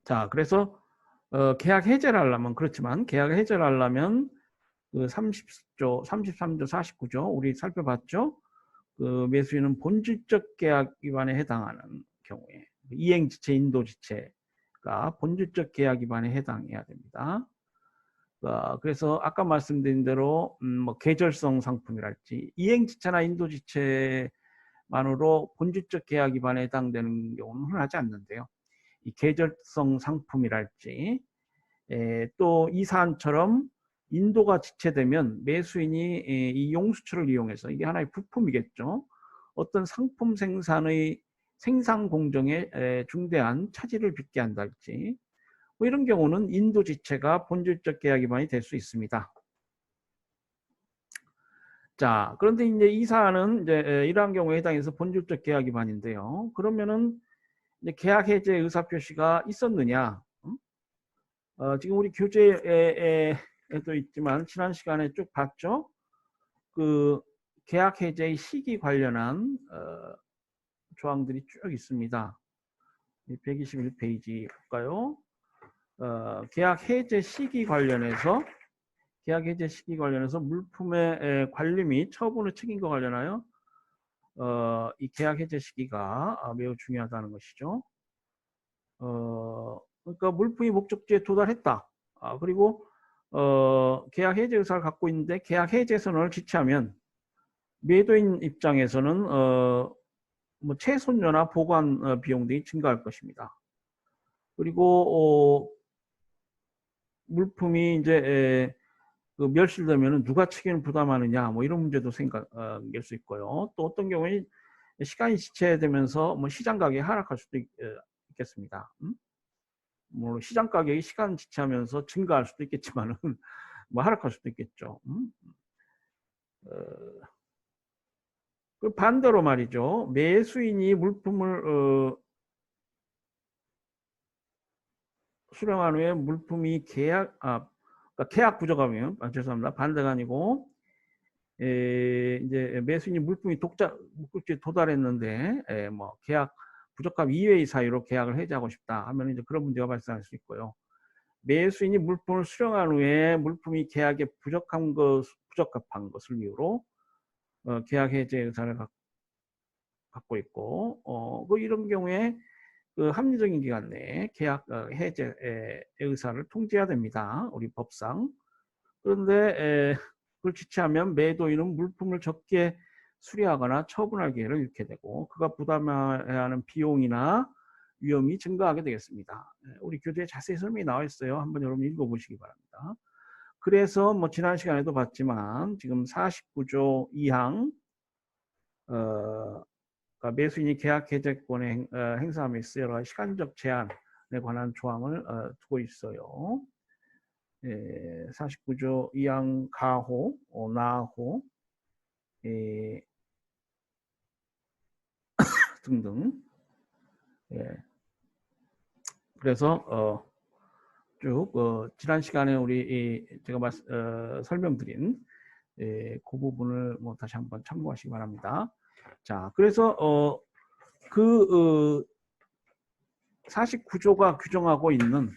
자, 그래서 계약 해제를 하려면 그렇지만 계약 해제를 하려면 그 30조, 33조, 49조 우리 살펴봤죠. 그 매수인은 본질적 계약 위반에 해당하는 경우에 이행지체, 인도지체가 본질적 계약 위반에 해당해야 됩니다. 그래서 아까 말씀드린 대로 뭐 계절성 상품이랄지 이행지체나 인도지체만으로 본질적 계약 위반에 해당되는 경우는 흔하지 않는데요. 이 계절성 상품이랄지 또 이 사안처럼 인도가 지체되면 매수인이 이 용수철을 이용해서 이게 하나의 부품이겠죠. 어떤 상품 생산의 생산 공정에 중대한 차질을 빚게 한달지 뭐 이런 경우는 인도 지체가 본질적 계약 위반이 될 수 있습니다. 자, 그런데 이제 이 사안은 이제 이러한 경우에 해당해서 본질적 계약 위반인데요. 그러면은 이제 계약 해제 의사 표시가 있었느냐? 지금 우리 교재에도 있지만 지난 시간에 쭉 봤죠. 그 계약 해제의 시기 관련한 조항들이 쭉 있습니다. 121페이지 볼까요? 계약 해제 시기 관련해서 물품의 관리 및 처분의 책임과 관련하여 이 계약 해제 시기가 매우 중요하다는 것이죠. 그러니까 물품이 목적지에 도달했다. 그리고 계약 해제 의사를 갖고 있는데 계약 해제 선언을 지체하면 매도인 입장에서는 뭐 채손료나 보관 비용 등이 증가할 것입니다. 그리고 물품이 이제 그 멸실되면 누가 책임을 부담하느냐 뭐 이런 문제도 생각될 수 있고요. 또 어떤 경우에 시간이 지체되면서 뭐 시장 가격이 하락할 수도 있겠습니다. 뭐 시장 가격이 시간 지체하면서 증가할 수도 있겠지만은 뭐 하락할 수도 있겠죠. 그 반대로 말이죠. 매수인이 물품을 수령한 후에 물품이 그러니까 계약 부족하면 죄송합니다. 반대가 아니고 이제 매수인이 물품이 목적지에 도달했는데 뭐 계약 부적합 이외의 사유로 계약을 해지하고 싶다 하면 이제 그런 문제가 발생할 수 있고요. 매수인이 물품을 수령한 후에 물품이 계약에 부적합한 것을 이유로 계약 해지 의사를 갖고 있고 그 이런 경우에 그 합리적인 기간 내에 계약 해제 의사를 통지해야 됩니다. 우리 법상. 그런데 그걸 지체하면 매도인은 물품을 적게 수리하거나 처분할 기회를 잃게 되고 그가 부담해야 하는 비용이나 위험이 증가하게 되겠습니다. 우리 교재에 자세히 설명이 나와 있어요. 한번 여러분 읽어보시기 바랍니다. 그래서 뭐 지난 시간에도 봤지만 지금 49조 2항 그러니까 매수인이 계약 해제권의 행사함에 있어 여러 가지 시간적 제한에 관한 조항을 두고 있어요. 49조 2항 가호, 나호 등등. 그래서 쭉 지난 시간에 우리 제가 설명드린 그 부분을 뭐 다시 한번 참고하시기 바랍니다. 자, 그래서 그 49조가 규정하고 있는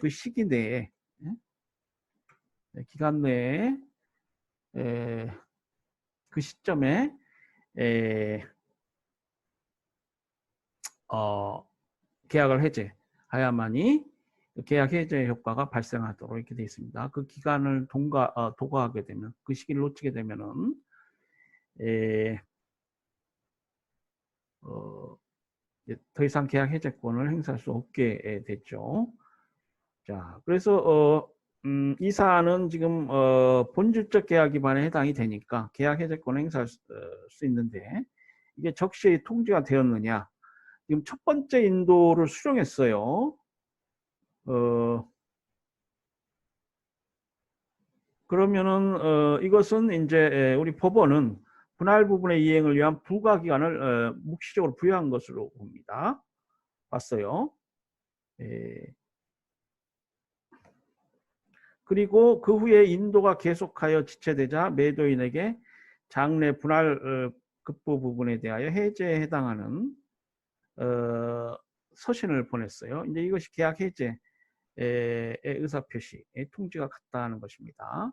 그 시기 내에 기간 내에 그 시점에 계약을 해제해야만이 계약 해제 효과가 발생하도록 이렇게 되어 있습니다. 그 기간을 도과하게 되면 그 시기를 놓치게 되면은 더 이상 계약 해제권을 행사할 수 없게 됐죠. 자, 그래서 이 사안은 지금 본질적 계약 위반에 해당이 되니까 계약 해제권을 행사할 수 있는데 이게 적시에 통지가 되었느냐? 지금 첫 번째 인도를 수령했어요. 그러면은 이것은 이제 우리 법원은 분할 부분의 이행을 위한 부과 기간을 묵시적으로 부여한 것으로 봅니다. 봤어요. 그리고 그 후에 인도가 계속하여 지체되자 매도인에게 장래 분할 급부 부분에 대하여 해제에 해당하는 서신을 보냈어요. 이제 이것이 계약 해제의 의사표시, 통지가 같다는 것입니다.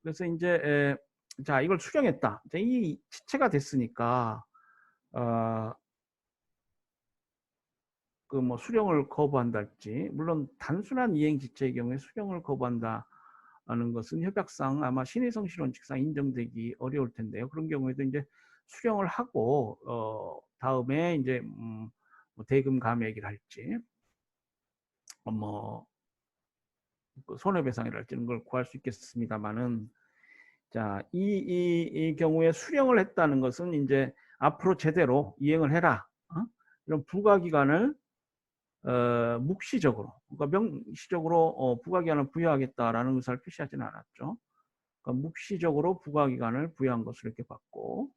그래서 이제 자 이걸 수령했다. 이 지체가 됐으니까 그 뭐 수령을 거부한달지 물론 단순한 이행 지체의 경우에 수령을 거부한다는 것은 협약상 아마 신의성실원칙상 인정되기 어려울 텐데요. 그런 경우에도 이제 수령을 하고 다음에 이제 뭐 대금 감액이라 할지 뭐 손해배상이랄지 이런 걸 구할 수 있겠습니다만은 자, 이 경우에 수령을 했다는 것은 이제 앞으로 제대로 이행을 해라. 이런 부과기간을 묵시적으로, 그러니까 명시적으로 부과기간을 부여하겠다라는 의사를 표시하지는 않았죠. 그러니까 묵시적으로 부과기간을 부여한 것으로 이렇게 봤고,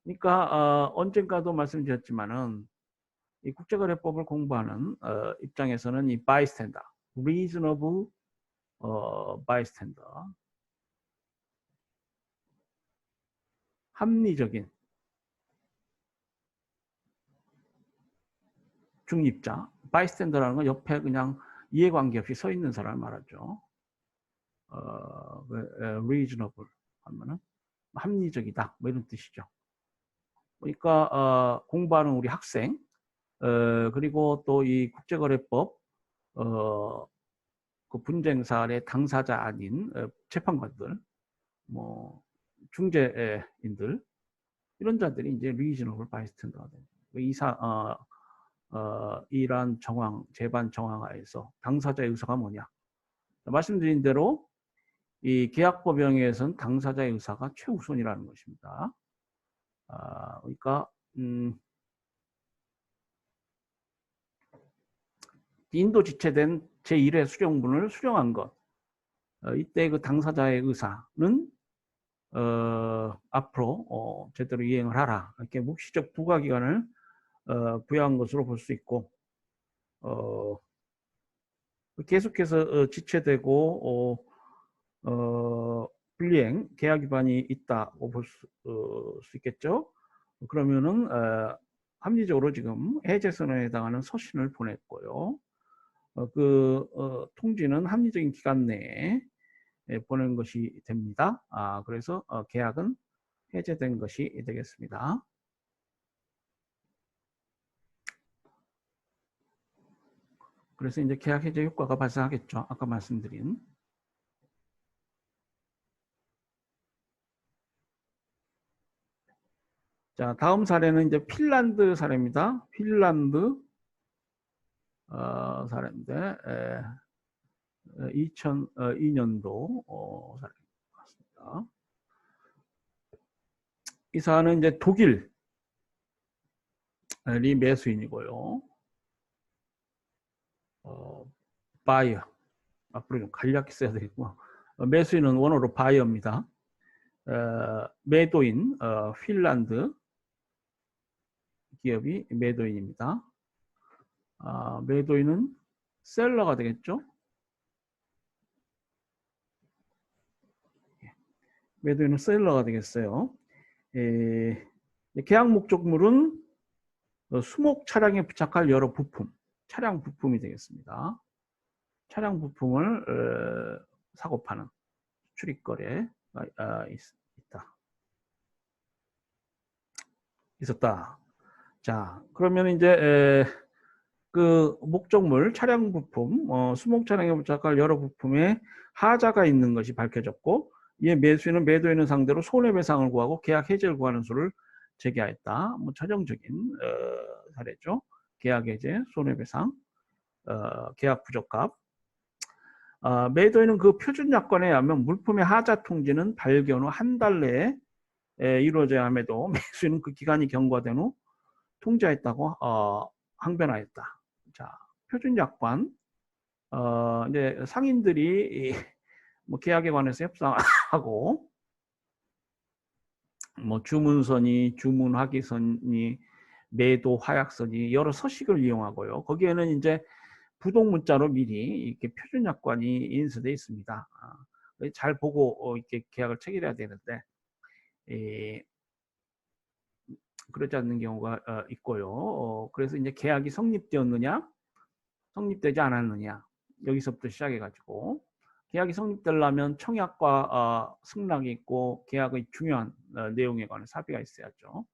그러니까 언젠가도 말씀드렸지만은 이 국제거래법을 공부하는 입장에서는 이 bystander, reasonable bystander, 합리적인 중립자, bystander라는 건 옆에 그냥 이해관계 없이 서 있는 사람을 말하죠. reasonable 하면은 합리적이다, 뭐 이런 뜻이죠. 그러니까 공부하는 우리 학생, 그리고 또 이 국제거래법 그 분쟁 사안의 당사자 아닌 재판관들, 뭐 중재인들 이런 자들이 이제 reasonable bystander가 됩니다. 이러한 정황, 재반 정황하에서 당사자의 의사가 뭐냐? 말씀드린 대로 이 계약법령에서는 당사자의 의사가 최우선이라는 것입니다. 그러니까 인도 지체된 제1회 수령분을 수령한 것, 이때 그 당사자의 의사는 앞으로 제대로 이행을 하라. 이렇게 묵시적 부과 기간을 부여한 것으로 볼 수 있고, 계속해서 지체되고 불이행, 계약 위반이 있다고 볼 수 있겠죠. 그러면은 합리적으로 지금 해제 선언에 해당하는 서신을 보냈고요. 통지는 합리적인 기간 내에 보낸 것이 됩니다. 그래서 계약은 해제된 것이 되겠습니다. 그래서 이제 계약 해제 효과가 발생하겠죠. 아까 말씀드린. 자, 다음 사례는 이제 핀란드 사례입니다. 핀란드 사례인데 2002년도 사례 같습니다. 이 사안은 이제 독일이 매수인이고요. 바이어, 앞으로 좀 간략히 써야 되겠고, 매수인은 원어로 바이어입니다. 매도인 핀란드 기업이 매도인입니다. 매도인은 셀러가 되겠죠. 매도인은 셀러가 되겠어요. 계약 목적물은 수목 차량에 부착할 여러 부품, 차량 부품이 되겠습니다. 차량 부품을 사고 파는 수출입거래가 있었다. 자, 그러면 이제 그 목적물, 차량 부품, 수목 차량에 부착할 여러 부품에 하자가 있는 것이 밝혀졌고, 이에 매수인은 매도인을 상대로 손해배상을 구하고 계약 해지를 구하는 수를 제기하였다. 뭐 전형적인 사례죠. 계약 해제, 손해배상, 계약 부적합. 매도인은 그 표준 약관에 의하면 물품의 하자 통지는 발견 후 한 달 내에 이루어져야 함에도 매수인은 그 기간이 경과된 후 통지했다고 항변하였다. 자, 표준 약관. 이제 상인들이 뭐 계약에 관해서 협상하고 뭐 주문선이, 주문하기선이, 매도 화약선이 여러 서식을 이용하고요. 거기에는 이제 부동 문자로 미리 이렇게 표준 약관이 인쇄되어 있습니다. 잘 보고 이렇게 계약을 체결해야 되는데 그렇지 않는 경우가 있고요. 그래서 이제 계약이 성립되었느냐, 성립되지 않았느냐, 여기서부터 시작해가지고 계약이 성립되려면 청약과 승낙이 있고 계약의 중요한 내용에 관한 합의가 있어야죠.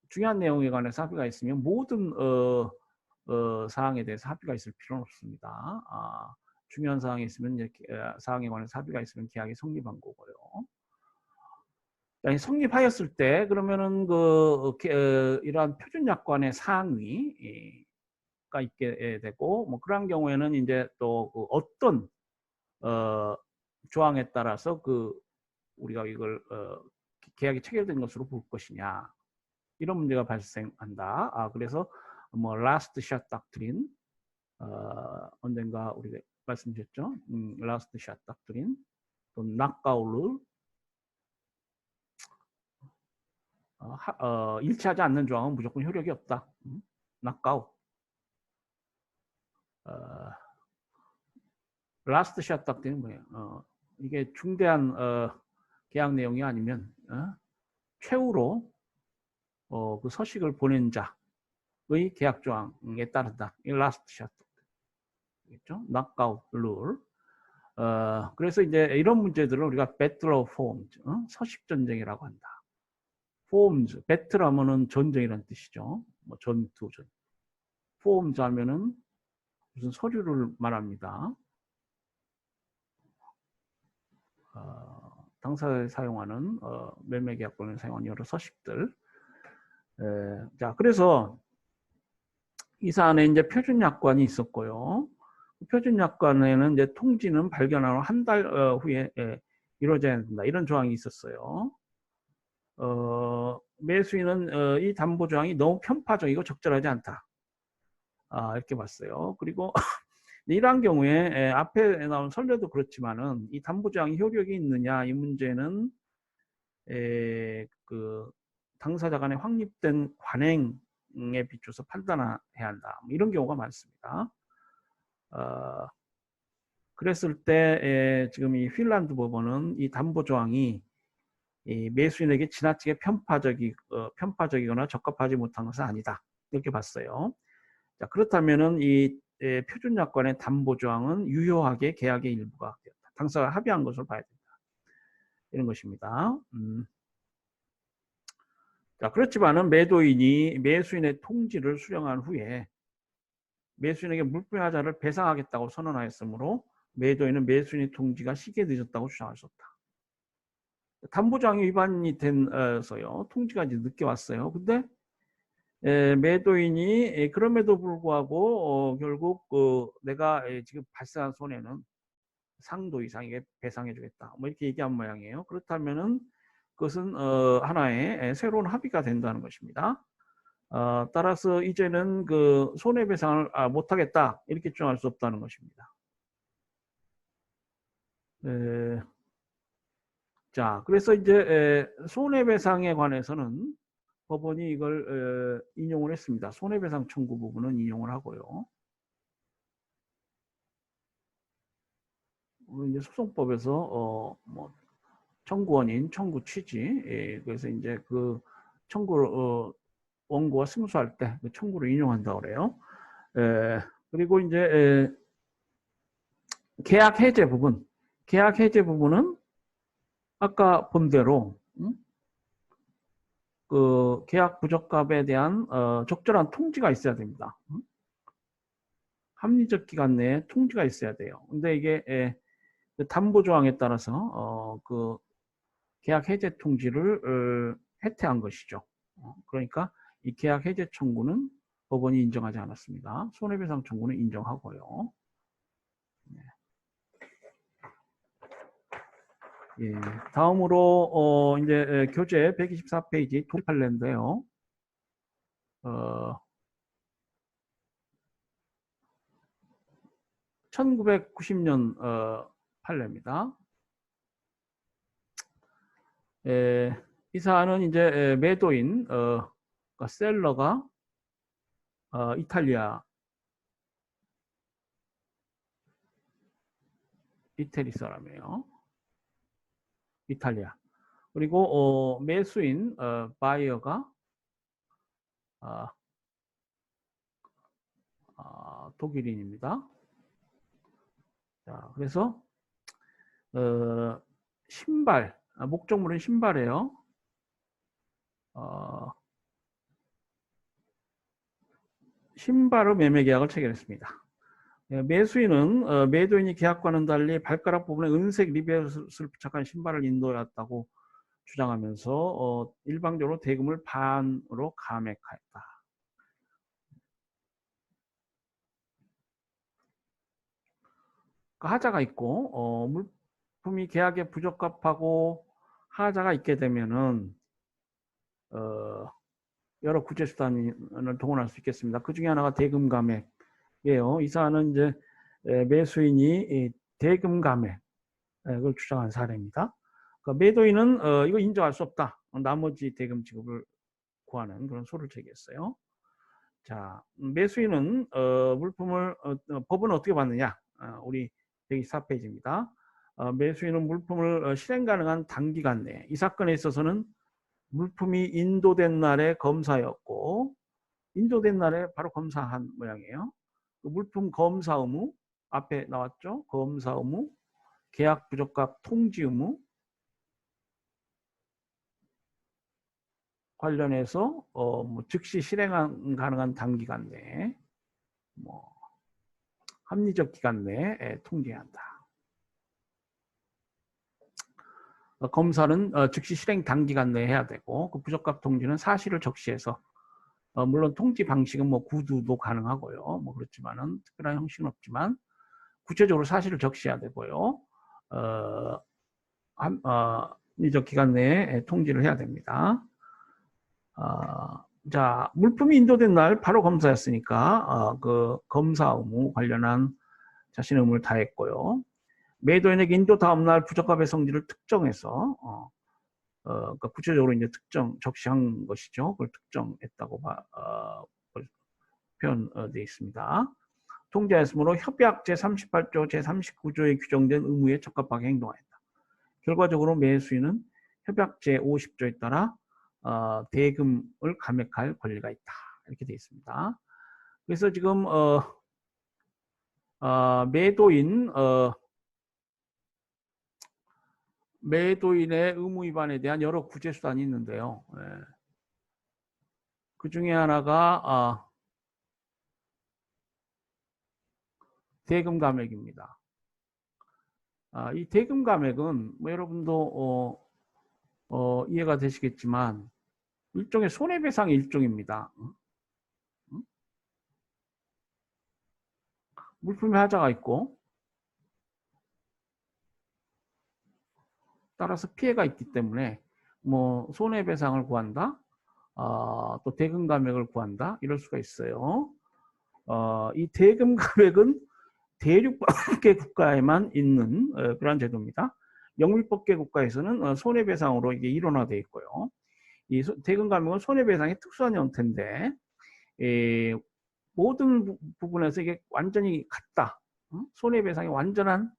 중요한 내용에 관한 합의가 있으면 모든 사항에 대해서 합의가 있을 필요는 없습니다. 중요한 사항이 있으면 이제 사항에 관해서 합의가 있으면 계약이 성립한 거고요. 성립하였을 때 그러면은 이러한 표준 약관의 사항위가 있게 되고 뭐 그런 경우에는 이제 또 어떤 조항에 따라서 우리가 이걸 계약이 체결된 것으로 볼 것이냐 이런 문제가 발생한다. 그래서 뭐 last shot doctrine 언젠가 우리가 말씀드렸죠. last shot doctrine 또 knockout rule 일치하지 않는 조항은 무조건 효력이 없다. knockout last shot doctrine은 뭐예요? 이게 중대한 계약 내용이 아니면 최후로 그 서식을 보낸 자의 계약 조항에 따른다. 이 last shot doctrine. knockout rule. 그래서 이제 이런 문제들을 우리가 battle of forms, 서식 전쟁이라고 한다. forms, battle 하면은 전쟁이라는 뜻이죠. 뭐 전투, forms 하면은 무슨 서류를 말합니다. 당사자에 사용하는 매매계약권을 사용하는 여러 서식들. 자, 그래서 이 사안에 이제 표준 약관이 있었고요. 표준 약관에는 이제 통지는 발견한 후 한 달 후에 이루어져야 된다. 이런 조항이 있었어요. 매수인은 이 담보 조항이 너무 편파적이고 적절하지 않다. 이렇게 봤어요. 그리고 이러한 경우에 앞에 나온 선례도 그렇지만은 이 담보조항이 효력이 있느냐 이 문제는 그 당사자 간에 확립된 관행에 비춰서 판단해야 한다. 이런 경우가 많습니다. 그랬을 때 지금 이 핀란드 법원은 이 담보조항이 이 매수인에게 지나치게 편파적이거나 적합하지 못한 것은 아니다. 이렇게 봤어요. 자, 그렇다면은 이 표준약관의 담보조항은 유효하게 계약의 일부가 되었다. 당사가 합의한 것을 봐야 된다. 이런 것입니다. 자, 그렇지만은 매도인이 매수인의 통지를 수령한 후에 매수인에게 물품의 하자를 배상하겠다고 선언하였으므로 매도인은 매수인의 통지가 시기에 늦었다고 주장할 수 없다. 담보조항이 위반이 돼서요. 통지가 이제 늦게 왔어요. 근데 매도인이 그럼에도 불구하고 결국 내가 지금 발생한 손해는 상도 이상에게 배상해주겠다. 뭐 이렇게 얘기한 모양이에요. 그렇다면은 그것은 하나의 새로운 합의가 된다는 것입니다. 따라서 이제는 그 손해배상을 못하겠다 이렇게 주장할 수 없다는 것입니다. 자, 그래서 이제 손해배상에 관해서는 법원이 이걸 인용을 했습니다. 손해배상 청구 부분은 인용을 하고요. 이제 소송법에서 뭐 청구원인, 청구 취지, 그래서 이제 그 청구를 원고가 승소할 때 그 청구를 인용한다고 그래요. 그리고 이제 계약 해제 부분은 아까 본 대로 그 계약 부적합에 대한 적절한 통지가 있어야 됩니다. 합리적 기간 내에 통지가 있어야 돼요. 근데 이게 담보 조항에 따라서 그 계약 해제 통지를 해태한 것이죠. 그러니까 이 계약 해제 청구는 법원이 인정하지 않았습니다. 손해배상 청구는 인정하고요. 네. 예, 다음으로 이제 교재 124페이지 판례인데요. 1990년 판례입니다. 이 사안은 이제 매도인 그러니까 셀러가 이태리 사람이에요. 이탈리아. 그리고 매수인 바이어가 독일인입니다. 자, 그래서 신발, 목적물은 신발이에요. 신발로 매매 계약을 체결했습니다. 매수인은 매도인이 계약과는 달리 발가락 부분에 은색 리벳을 부착한 신발을 인도해왔다고 주장하면서 일방적으로 대금을 반으로 감액하였다. 하자가 있고 물품이 계약에 부적합하고 하자가 있게 되면은 여러 구제 수단을 동원할 수 있겠습니다. 그 중에 하나가 대금 감액이에요. 이 사안은 이제 매수인이 대금 감액을 주장한 사례입니다. 그러니까 매도인은 이거 인정할 수 없다. 나머지 대금 지급을 구하는 그런 소를 제기했어요. 자, 매수인은 물품을 법은 어떻게 받느냐? 우리 124페이지입니다. 매수인은 물품을 실행 가능한 단기간 내에 이 사건에 있어서는 물품이 인도된 날에 검사였고 인도된 날에 바로 검사한 모양이에요. 그 물품 검사 의무 앞에 나왔죠. 검사 의무, 계약 부적합 통지 의무 관련해서 뭐 즉시 실행 가능한 단기간 내에 뭐 합리적 기간 내에 통지해야 한다. 검사는 즉시 실행 단기간 내에 해야 되고 그 부적합 통지는 사실을 적시해서 물론 통지 방식은 뭐 구두도 가능하고요. 뭐 그렇지만은 특별한 형식은 없지만 구체적으로 사실을 적시해야 되고요. 합리적 기간 내에 통지를 해야 됩니다. 자, 물품이 인도된 날 바로 검사했으니까 그 검사 의무 관련한 자신의 의무를 다했고요. 매도인에게 인도 다음날 부적합의 성질을 특정해서 그러니까 구체적으로 이제 적시한 것이죠. 그걸 특정했다고 표현되어 있습니다. 통지하였으므로 협약 제38조, 제39조에 규정된 의무에 적합하게 행동하였다. 결과적으로 매수인은 협약 제50조에 따라 대금을 감액할 권리가 있다. 이렇게 되어 있습니다. 그래서 지금 매도인의 의무 위반에 대한 여러 구제 수단이 있는데요. 그 중에 하나가 대금 감액입니다. 이 대금 감액은 뭐 여러분도 이해가 되시겠지만 일종의 손해배상의 일종입니다. 물품의 하자가 있고 따라서 피해가 있기 때문에 뭐 손해배상을 구한다, 또 대금 감액을 구한다 이럴 수가 있어요. 이 대금 감액은 대륙법계 국가에만 있는 그러한 제도입니다. 영미법계 국가에서는 손해배상으로 이게 일원화되어 있고요. 이 대금 감액은 손해배상의 특수한 형태인데 모든 부분에서 이게 완전히 같다. 손해배상이 완전한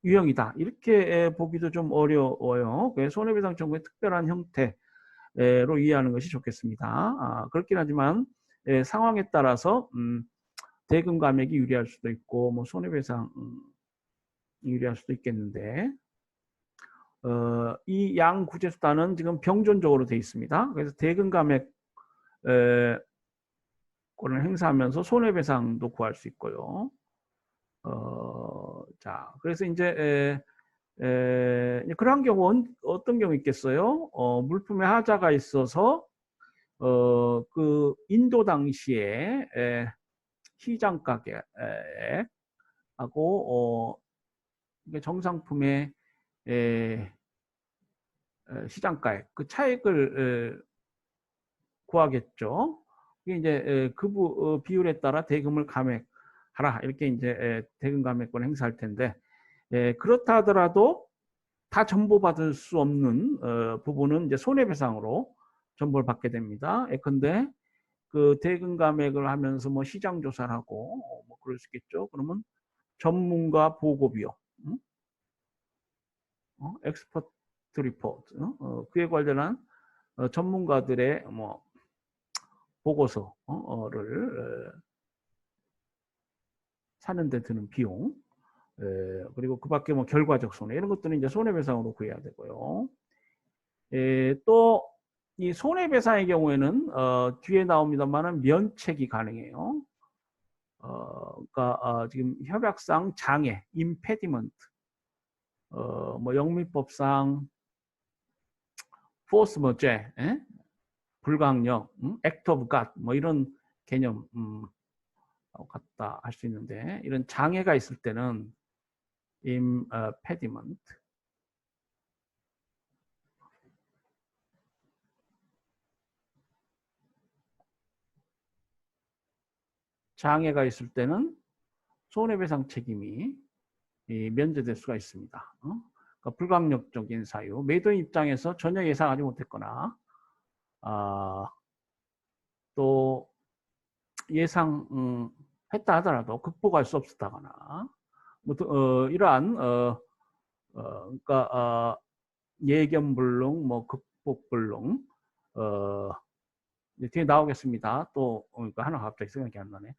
유형이다. 이렇게 보기도 좀 어려워요. 손해배상 청구의 특별한 형태로 이해하는 것이 좋겠습니다. 그렇긴 하지만 상황에 따라서 대금 감액이 유리할 수도 있고 뭐 손해배상 유리할 수도 있겠는데 이 양 구제 수단은 지금 병존적으로 되어 있습니다. 그래서 대금 감액 권을 행사하면서 손해배상도 구할 수 있고요. 자, 그래서 이제 그런 경우는 어떤 경우 있겠어요? 물품의 하자가 있어서 그 인도 당시에 시장 가격하고 정상품의 시장가액 그 차익을 구하겠죠. 이게 이제 그 비율에 따라 대금을 감액하라 이렇게 이제 대금 감액권 행사할 텐데 그렇다 하더라도 다 전보받을 수 없는 부분은 이제 손해배상으로 전보를 받게 됩니다. 예컨대 그 대금 감액을 하면서 뭐 시장 조사를 하고 뭐 그럴 수 있겠죠. 그러면 전문가 보고 비용, 엑스퍼트 리포트, 그에 관련한 전문가들의 뭐 보고서를 사는 데 드는 비용, 그리고 그 밖에 뭐 결과적 손해 이런 것들은 이제 손해배상으로 구해야 되고요. 또 이 손해배상의 경우에는 뒤에 나옵니다만은 면책이 가능해요. 그러니까 지금 협약상 장애, impediment, 뭐 영미법상 force 뭐죄, 불강력, act of God 뭐 이런 개념 갖다 할 수 있는데 이런 장애가 있을 때는 impediment 장애가 있을 때는 손해배상 책임이 면제될 수가 있습니다. 그러니까 불강력적인 사유, 매도인 입장에서 전혀 예상하지 못했거나 또 예상했다 하더라도 극복할 수 없었다거나 뭐, 이러한 그러니까 예견불능, 뭐 극복불능 뒤에 나오겠습니다. 또 그러니까 하나 갑자기 생각이 안 나네.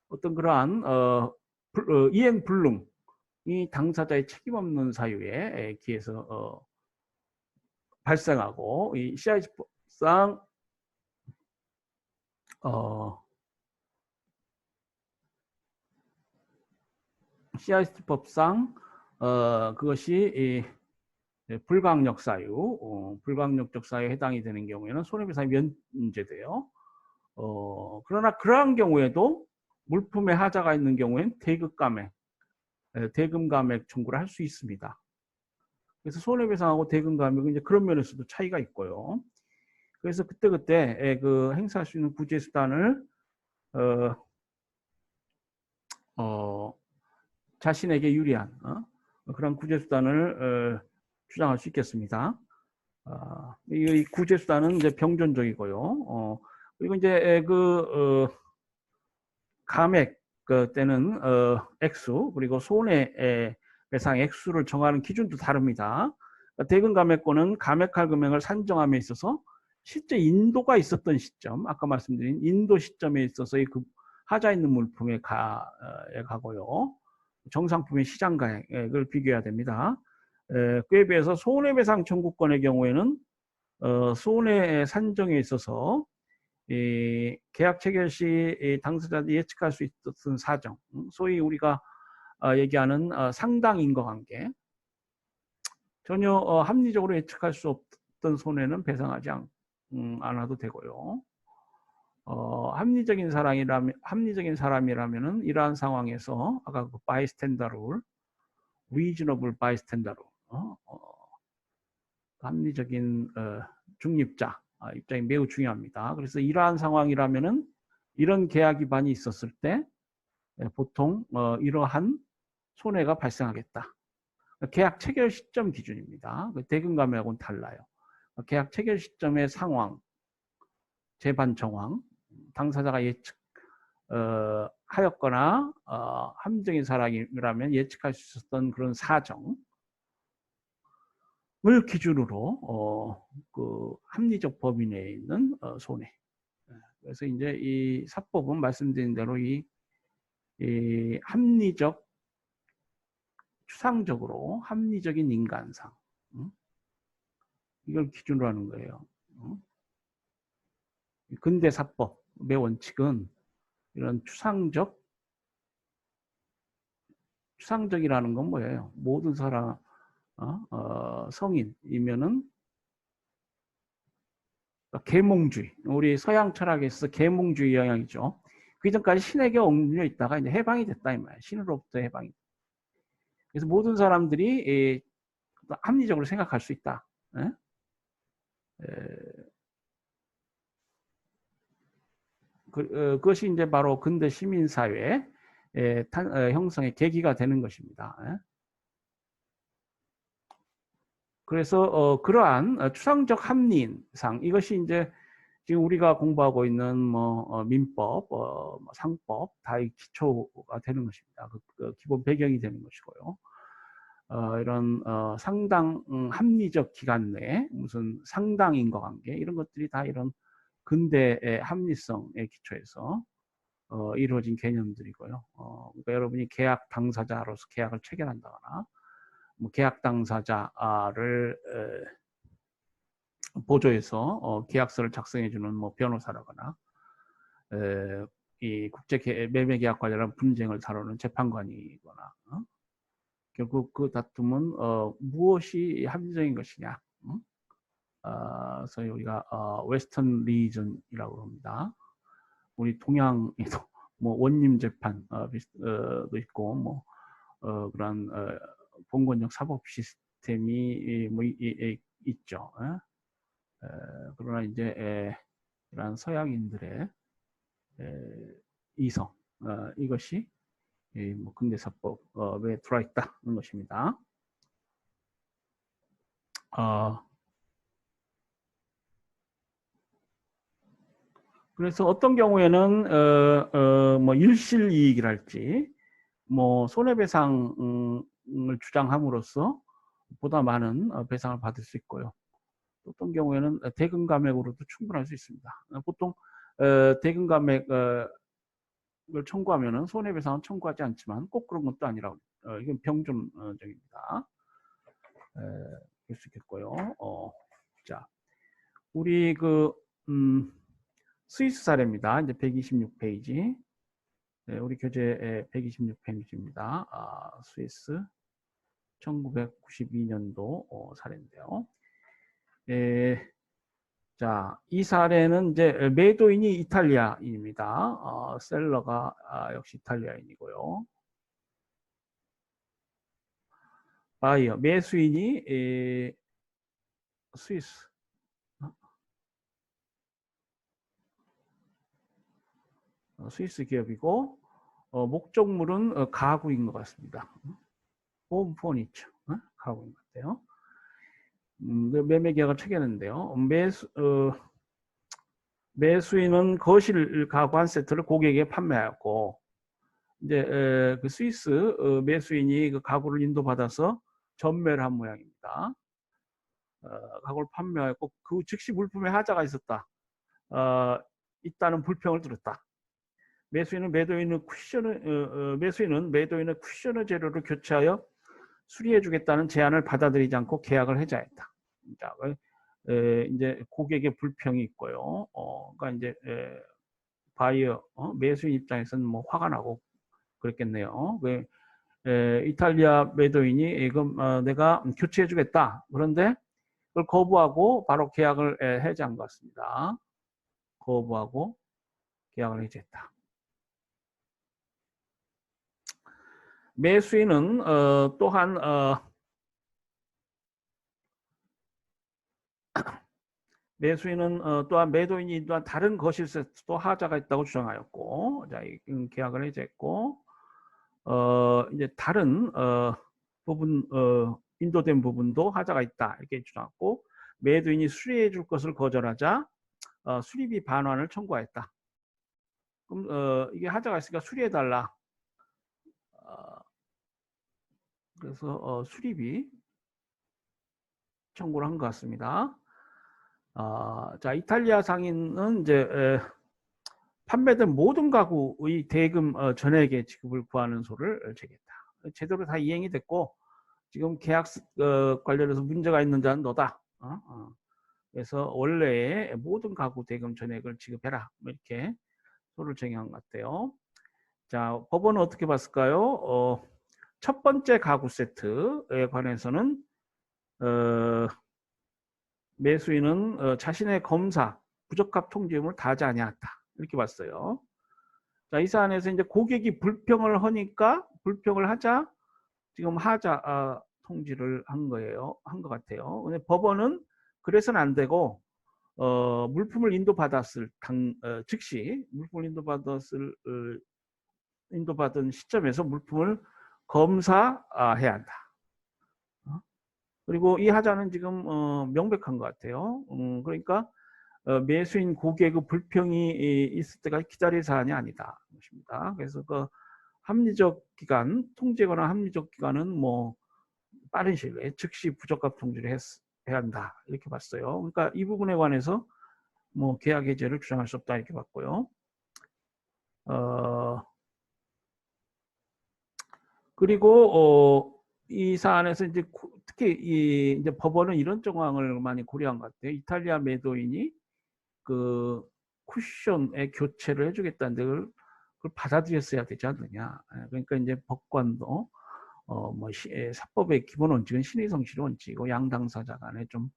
어떤 그러한 이행불능이 당사자의 책임 없는 사유에 기해서 발생하고 이 CIS법상 CIS법상 그것이 불강력 사유, 불강력적 사유에 해당이 되는 경우에는 손해배상이 면제돼요. 그러나 그러한 경우에도 물품에 하자가 있는 경우에는 대금 감액 청구를 할 수 있습니다. 그래서 손해배상하고 대금 감액은 이제 그런 면에서도 차이가 있고요. 그래서 그때그때 그 행사할 수 있는 구제 수단을 자신에게 유리한 그런 구제수단을 주장할 수 있겠습니다. 이 구제수단은 이제 병존적이고요. 그리고 이제 감액 때는 액수 그리고 손해배상 액수를 정하는 기준도 다릅니다. 대금 감액권은 감액할 금액을 산정함에 있어서 실제 인도가 있었던 시점, 아까 말씀드린 인도 시점에 있어서 그 하자 있는 물품에 가고요. 정상품의 시장 가액을 비교해야 됩니다. 그에 비해서 손해배상 청구권의 경우에는 손해 산정에 있어서 계약 체결 시 당사자들이 예측할 수 있었던 사정, 소위 우리가 얘기하는 상당 인과관계, 전혀 합리적으로 예측할 수 없던 손해는 배상하지 않아도 되고요. 합리적인 사람이라면은 이러한 상황에서 아까 그 bystander rule, reasonable bystander rule, 합리적인 중립자 입장이 매우 중요합니다. 그래서 이러한 상황이라면은 이런 계약 위반이 있었을 때 보통 이러한 손해가 발생하겠다. 계약 체결 시점 기준입니다. 대금 감액하고는 달라요. 계약 체결 시점의 상황, 재반 정황, 당사자가 예측 하였거나 합리적인 사람이라면 예측할 수 있었던 그런 사정을 기준으로 그 합리적 범위 내에 있는 손해. 그래서 이제 이 사법은 말씀드린 대로 이 합리적 추상적으로 합리적인 인간상 이걸 기준으로 하는 거예요. 근대 사법의 원칙은 이런 추상적이라는 건 뭐예요? 모든 사람 성인이면은 계몽주의, 우리 서양 철학에서 계몽주의 영향이죠. 그 이전까지 신에게 얽매여 있다가 이제 해방이 됐다 이 말이에요. 신으로부터 해방이. 그래서 모든 사람들이 합리적으로 생각할 수 있다. 그것이 이제 바로 근대 시민사회 형성의 계기가 되는 것입니다. 그래서 그러한 추상적 합리상 이것이 이제 지금 우리가 공부하고 있는 뭐 민법, 상법 다의 기초가 되는 것입니다. 그 기본 배경이 되는 것이고요. 이런 상당 합리적 기간 내 무슨 상당 인과관계 이런 것들이 다 이런 근대의 합리성의 기초에서 이루어진 개념들이고요. 그러니까 여러분이 계약 당사자로서 계약을 체결한다거나 뭐 계약 당사자를 보조해서 계약서를 작성해주는 뭐 변호사라거나 이 국제 매매 계약 관련한 분쟁을 다루는 재판관이거나 결국 그 다툼은 무엇이 합리적인 것이냐. 소위 우리가 웨스턴 리전이라고 합니다. 우리 동양에도 뭐 원님 재판도 있고 뭐 그런 봉건적 사법 시스템이 뭐 있죠. 그러나 이제 이러한 서양인들의 이성 이것이 뭐 근대사법에 들어와 있다는 것입니다. 그래서 어떤 경우에는 뭐 일실이익이랄지 뭐 손해배상을 주장함으로써 보다 많은 배상을 받을 수 있고요. 어떤 경우에는 대금 감액으로도 충분할 수 있습니다. 보통 대금 감액을 청구하면은 손해배상은 청구하지 않지만 꼭 그런 것도 아니라고 이건 병존적입니다. 볼 수 있겠고요. 자, 우리 스위스 사례입니다. 이제 126페이지. 네, 우리 교재 126페이지입니다. 스위스 1992년도 사례인데요. 자, 이 사례는 이제 매도인이 이탈리아인입니다. 셀러가 역시 이탈리아인이고요. 바이어, 매수인이 스위스. 스위스 기업이고 목적물은 가구인 것 같습니다. 홈 포니처, 가구인 것 같아요. 매매 계약을 체결했는데요. 매수인은 거실 가구 한 세트를 고객에게 판매하였고, 이제 그 스위스 매수인이 그 가구를 인도받아서 전매를 한 모양입니다. 가구를 판매하였고 그 즉시 물품에 하자가 있었다. 있다는 불평을 들었다. 매수인은 매도인의 쿠션의 재료를 수리해주겠다는 제안을 받아들이지 않고 계약을 해지했다. 자, 이제 고객의 불평이 있고요. 그러니까 이제 바이어 매수인 입장에서는 뭐 화가 나고 그랬겠네요. 이탈리아 매도인이 이거 내가 교체해주겠다. 그런데 그걸 거부하고 바로 계약을 해지한 것 같습니다. 거부하고 계약을 해지했다. 매수인은 또한 또한 매도인이 또한 다른 거실 세트도 하자가 있다고 주장하였고, 자, 계약을 해지했고, 이제 다른 부분 인도된 부분도 하자가 있다 이렇게 주장했고, 매도인이 수리해 줄 것을 거절하자 수리비 반환을 청구하였다. 그럼 이게 하자가 있으니까 수리해 달라. 그래서 수리비 청구를 한 것 같습니다. 자, 이탈리아 상인은 이제 판매된 모든 가구의 대금 전액의 지급을 구하는 소를 제기했다. 제대로 다 이행이 됐고 지금 계약 관련해서 문제가 있는 자는 너다. 그래서 원래의 모든 가구 대금 전액을 지급해라. 이렇게 소를 정한 것 같아요. 자, 법원은 어떻게 봤을까요? 첫 번째 가구 세트에 관해서는 매수인은 자신의 검사 부적합 통지 의무를 다하지 아니했다. 이렇게 봤어요. 자, 이 사안에서 이제 고객이 불평을 하자 지금 하자 통지를 한 거예요. 한 것 같아요. 근데 법원은 그래서는 안 되고 물품을 즉시 물품을 인도받은 시점에서 물품을 검사해야 한다. 그리고 이 하자는 지금 명백한 것 같아요. 그러니까 매수인 고객의 불평이 있을 때까지 기다릴 사안이 아니다. 것입니다. 그래서 그 합리적 기간, 통제거나 합리적 기간은 뭐 빠른 시일 내에 즉시 부적합 통지를 해야 한다. 이렇게 봤어요. 그러니까 이 부분에 관해서 뭐 계약 해제를 주장할 수 없다 이렇게 봤고요. 그리고 이 사안에서 이제 특히 이제 법원은 이런 정황을 많이 고려한 것 같아요. 이탈리아 매도인이 그 쿠션의 교체를 해주겠다는데 그걸 받아들였어야 되지 않느냐. 그러니까 이제 법관도 사법의 기본 원칙은 신의 성실의 원칙이고 양 당사자 간에 좀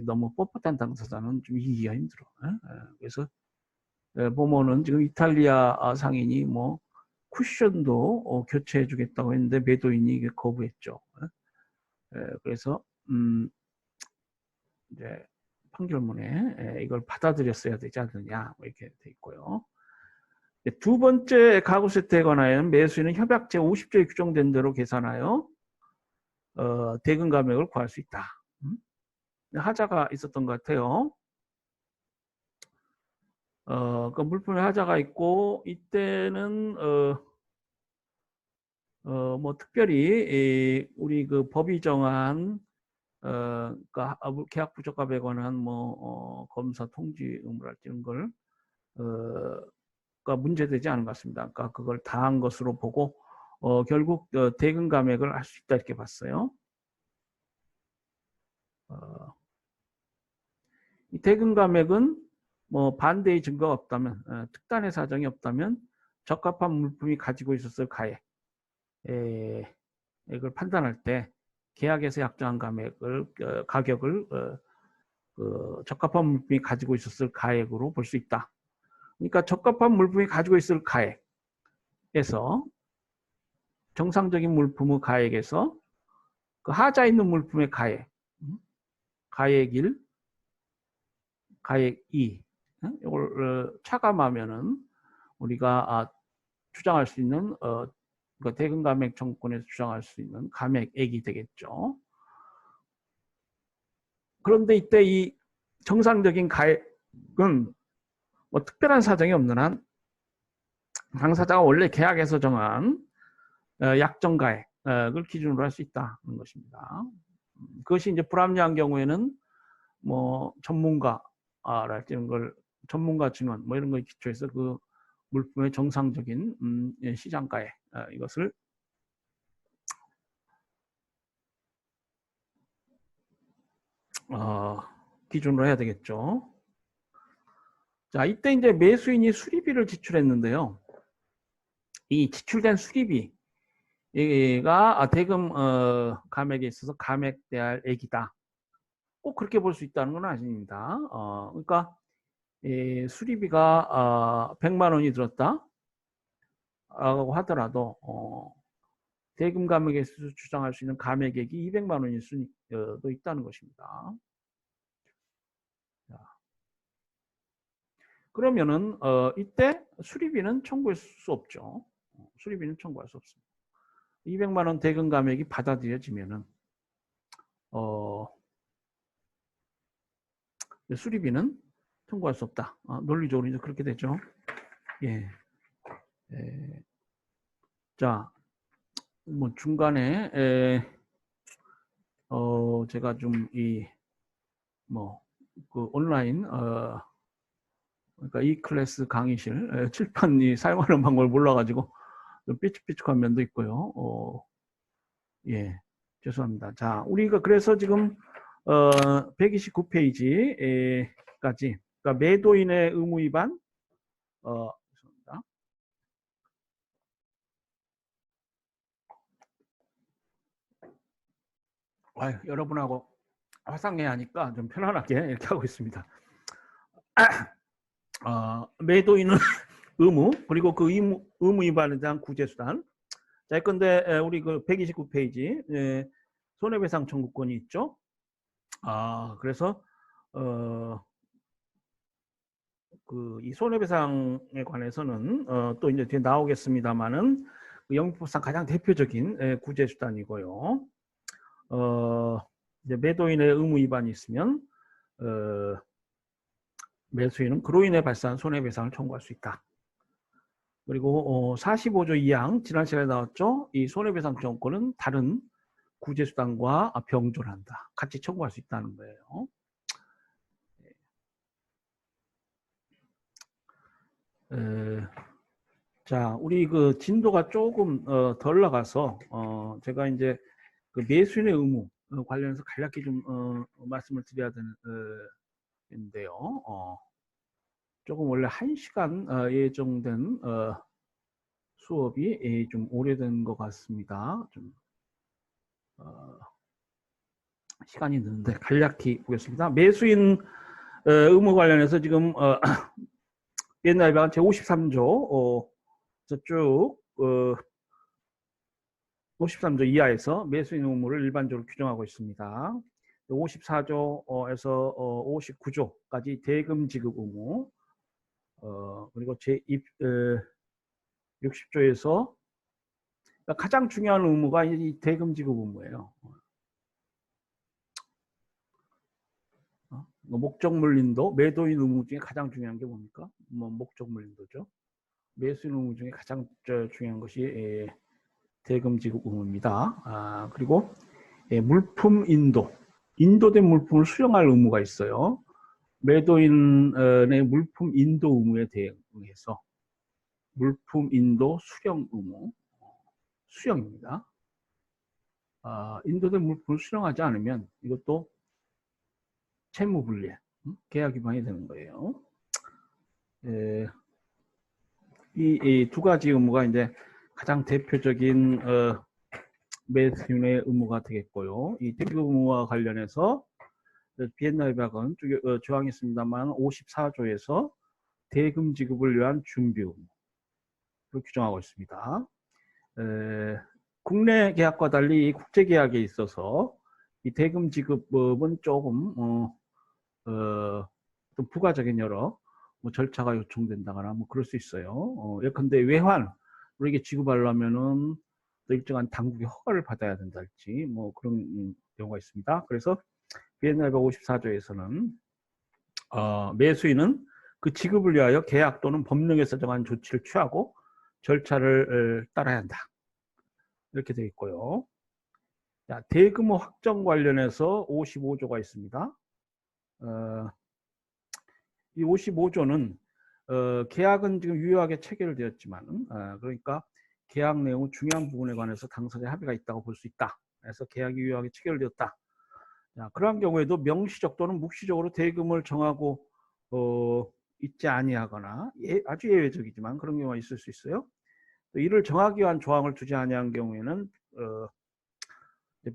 너무 뻣뻣한 당사자는 좀 이기기가 힘들어. 그래서 보면은 지금 이탈리아 상인이 뭐 쿠션도 교체해 주겠다고 했는데 매도인이 거부했죠. 그래서 이제 판결문에 이걸 받아들였어야 되지 않느냐 뭐 이렇게 돼 있고요. 두 번째 가구 세트에 관하여는 매수인은 협약 제50조에 규정된 대로 계산하여 대금 감액을 구할 수 있다. 하자가 있었던 것 같아요. 그 물품에 하자가 있고 이때는 뭐 특별히 우리 그 법이 정한 그러니까 계약 부적합에 관한 뭐 검사 통지 의무랄지 이런 걸 가 문제되지 않은 것 같습니다. 그러니까 그걸 다한 것으로 보고 결국 대금 감액을 할 수 있다 이렇게 봤어요. 이 대금 감액은 뭐 반대의 증거가 없다면 특단의 사정이 없다면 적합한 물품이 가지고 있었을 가액 이걸 판단할 때 계약에서 약정한 가격을 적합한 물품이 가지고 있었을 가액으로 볼 수 있다. 그러니까 적합한 물품이 가지고 있을 가액에서 정상적인 물품의 가액에서 그 하자 있는 물품의 가액 1, 가액 2 이걸 차감하면은 우리가 주장할 수 있는 그러니까 대금 감액 청구권에서 주장할 수 있는 감액액이 되겠죠. 그런데 이때 이 정상적인 가액은 뭐 특별한 사정이 없는 한 당사자가 원래 계약에서 정한 약정가액을 기준으로 할 수 있다는 것입니다. 그것이 이제 불합리한 경우에는 뭐 전문가랄지는 걸 전문가 증언 뭐 이런 거에 기초해서 그 물품의 정상적인 시장가액 이것을 기준으로 해야 되겠죠. 자, 이때 이제 매수인이 수리비를 지출했는데요. 이 지출된 수리비가 대금 감액에 있어서 감액돼야 할 액이다. 꼭 그렇게 볼 수 있다는 건 아닙니다. 그러니까 수리비가 100만 원이 들었다 라고 하더라도 대금 감액에서 주장할 수 있는 감액액이 200만 원일 수도 있다는 것입니다. 그러면은 이때 수리비는 청구할 수 없죠. 수리비는 청구할 수 없습니다. 200만 원 대금 감액이 받아들여지면은 수리비는 청구할 수 없다. 논리적으로 이제 그렇게 되죠. 예. 자, 뭐 중간에 제가 좀 그 온라인 그러니까 이 클래스 강의실 칠판이 사용하는 방법을 몰라가지고 좀 삐죽삐죽한 면도 있고요. 예, 죄송합니다. 자, 우리가 그래서 지금 129페이지까지 그러니까 매도인의 의무 위반 죄송합니다. 여러분하고 화상회의 하니까 좀 편안하게 이렇게 하고 있습니다. 매도인은 의무 그리고 그 의무 위반에 대한 구제수단. 자, 근데 우리 그 129페이지 손해배상 청구권이 있죠. 그래서 이 손해배상에 관해서는 또 이제 뒤에 나오겠습니다만은 그 영미법상 가장 대표적인 구제수단이고요. 이제 매도인의 의무 위반이 있으면 매수인은 그로 인해 발생한 손해배상을 청구할 수 있다. 그리고 45조 2항 지난 시간에 나왔죠. 이 손해배상 청구권은 다른 구제수단과 병존한다. 같이 청구할 수 있다는 거예요. 자, 우리 그 진도가 조금 덜 나가서 제가 이제 그 매수인의 의무 관련해서 간략히 좀 말씀을 드려야 되는데요. 조금 원래 1시간 예정된 수업이 좀 오래된 것 같습니다. 좀 시간이 늦는데 간략히 보겠습니다. 매수인 의무 관련해서 지금 옛날 방안 제53조 쭉 53조 이하에서 매수인 의무를 일반적으로 규정하고 있습니다. 54조에서 59조까지 대금 지급 의무, 그리고 제60조에서 가장 중요한 의무가 이 대금 지급 의무예요. 목적물 인도, 매도인 의무 중에 가장 중요한 게 뭡니까? 목적물 인도죠. 매수인 의무 중에 가장 중요한 것이 대금 지급 의무입니다. 그리고 물품 인도된 물품을 수령할 의무가 있어요. 매도인의 물품 인도 의무에 대해서 물품 인도 수령 의무, 수령입니다. 인도된 물품을 수령하지 않으면 이것도 채무불이해, 계약 위반이 되는 거예요. 이 두 가지 의무가 이제 가장 대표적인 매수인의 의무가 되겠고요. 이 대금 의무와 관련해서 비엔나 협약은 조항이 있습니다만 54조에서 대금 지급을 위한 준비 의무를 규정하고 있습니다. 국내 계약과 달리 국제 계약에 있어서 이 대금 지급은 조금 좀 부가적인 여러 절차가 요청된다거나 그럴 수 있어요. 예컨대 외환 우리에게 지급하려면은 또 일정한 당국의 허가를 받아야 된달지 뭐 그런 경우가 있습니다. 그래서 비엔나 협약 54조에서는 매수인은 그 지급을 위하여 계약 또는 법령에서 정한 조치를 취하고 절차를 따라야 한다. 이렇게 되어 있고요. 자, 대규모 확정 관련해서 55조가 있습니다. 이 55조는 계약은 지금 유효하게 체결되었지만 그러니까 계약 내용 중요한 부분에 관해서 당사자 합의가 있다고 볼 수 있다. 그래서 계약이 유효하게 체결되었다. 자, 그러한 경우에도 명시적 또는 묵시적으로 대금을 정하고 있지 아니하거나 아주 예외적이지만 그런 경우가 있을 수 있어요. 또 이를 정하기 위한 조항을 두지 아니한 경우에는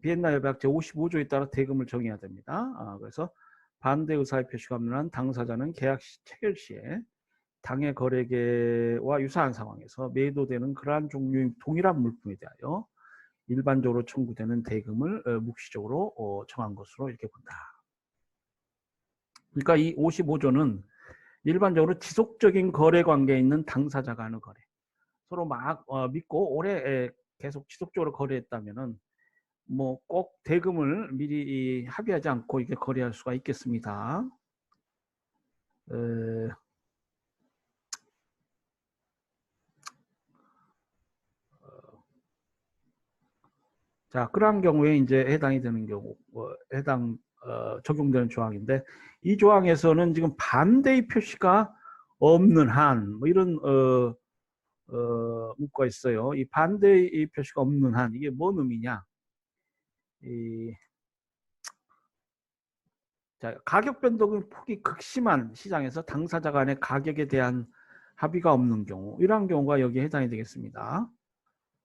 비엔나 협약 제55조에 따라 대금을 정해야 됩니다. 그래서 반대 의사의 표시가 없는 한 당사자는 계약 체결 시에 당해 거래계와 유사한 상황에서 매도되는 그러한 종류의 동일한 물품에 대하여 일반적으로 청구되는 대금을 묵시적으로 정한 것으로 이렇게 본다. 그러니까 이 55조는 일반적으로 지속적인 거래 관계에 있는 당사자가 하는 거래, 서로 막 믿고 오래 계속 지속적으로 거래했다면은 뭐 꼭 대금을 미리 합의하지 않고 이게 거래할 수가 있겠습니다. 자, 그러한 경우에 이제 해당이 되는 경우, 적용되는 조항인데, 이 조항에서는 지금 반대의 표시가 없는 한, 뭐 이런, 문구가 있어요. 이 반대의 표시가 없는 한, 이게 뭔 의미냐? 자, 가격 변동의 폭이 극심한 시장에서 당사자 간의 가격에 대한 합의가 없는 경우, 이러한 경우가 여기에 해당이 되겠습니다.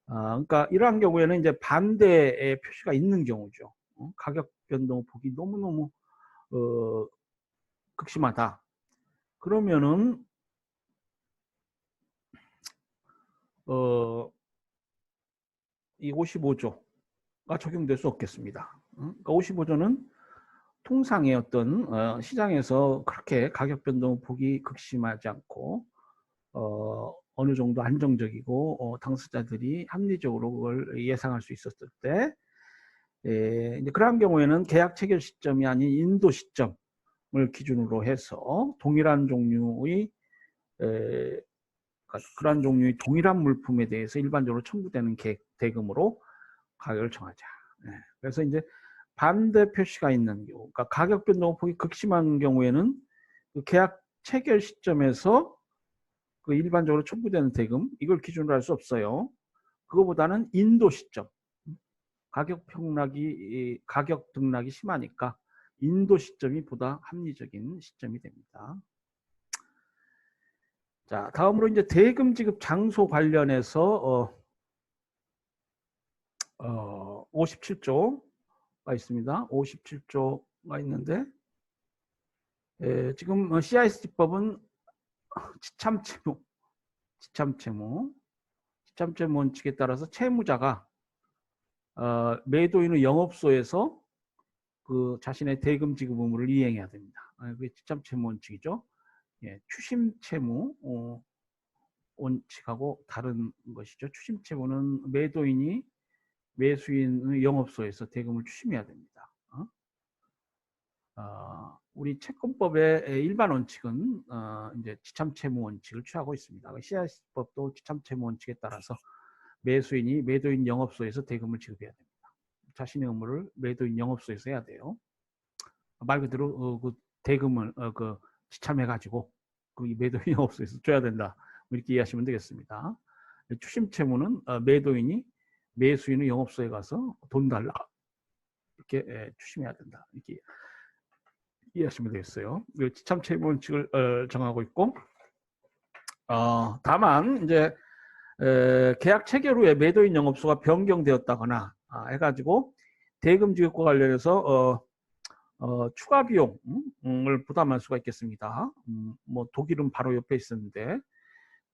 그러니까 이러한 경우에는 이제 반대의 표시가 있는 경우죠. 가격 변동 폭이 너무너무 극심하다. 그러면은 이 55조가 적용될 수 없겠습니다. 그러니까 55조는 통상의 어떤 시장에서 그렇게 가격 변동 폭이 극심하지 않고 어느 정도 안정적이고 당사자들이 합리적으로 그걸 예상할 수 있었을 때 이제 그러한 경우에는 계약 체결 시점이 아닌 인도 시점을 기준으로 해서 동일한 종류의 그러한 종류의 동일한 물품에 대해서 일반적으로 청구되는 대금으로 가격을 정하자. 그래서 이제 반대 표시가 있는 경우, 그러니까 가격 변동폭이 극심한 경우에는 그 계약 체결 시점에서 그 일반적으로 청구되는 대금 이걸 기준으로 할 수 없어요. 그거보다는 인도 시점, 가격 등락이 심하니까 인도 시점이 보다 합리적인 시점이 됩니다. 자, 다음으로 이제 대금 지급 장소 관련해서 57조가 있습니다. 57조가 있는데 지금 CIS법은 지참채무 원칙에 따라서 채무자가 매도인의 영업소에서 그 자신의 대금 지급 의무를 이행해야 됩니다. 그게 지참채무 원칙이죠. 추심채무 원칙하고 다른 것이죠. 추심채무는 매도인이 매수인의 영업소에서 대금을 추심해야 됩니다. 우리 채권법의 일반 원칙은 이제 지참채무 원칙을 취하고 있습니다. CIS법도 지참채무 원칙에 따라서 매수인이 매도인 영업소에서 대금을 지급해야 됩니다. 자신의 의무를 매도인 영업소에서 해야 돼요. 말 그대로 그 대금을 그 지참해가지고 그 매도인 영업소에서 줘야 된다. 이렇게 이해하시면 되겠습니다. 추심채무는 매도인이 매수인의 영업소에 가서 돈 달라 이렇게 추심해야 된다. 이렇게 이해하시면 되겠어요. 지참채무 원칙을 정하고 있고, 다만 이제 계약 체결 후에 매도인 영업소가 변경되었다거나 해가지고 대금 지급과 관련해서 추가 비용을 부담할 수가 있겠습니다. 뭐 독일은 바로 옆에 있었는데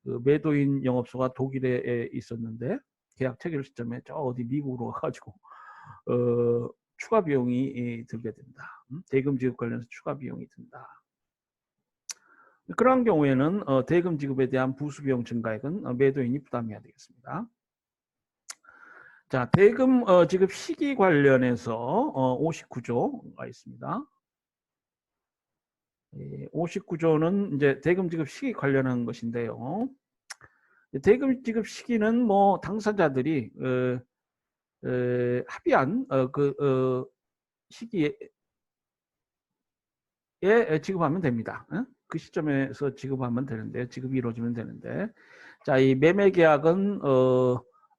그 매도인 영업소가 독일에 있었는데 계약 체결 시점에 저 어디 미국으로 가가지고 추가 비용이 들게 된다. 대금 지급 관련해서 추가 비용이 든다. 그러한 경우에는 대금 지급에 대한 부수비용 증가액은 매도인이 부담해야 되겠습니다. 자, 대금 지급 시기 관련해서 59조가 있습니다. 59조는 이제 대금 지급 시기 관련한 것인데요. 대금 지급 시기는 뭐 당사자들이 합의한 그 시기에 지급하면 됩니다. 그 시점에서 지급하면 되는데, 지급이 이루어지면 되는데, 자, 이 매매 계약은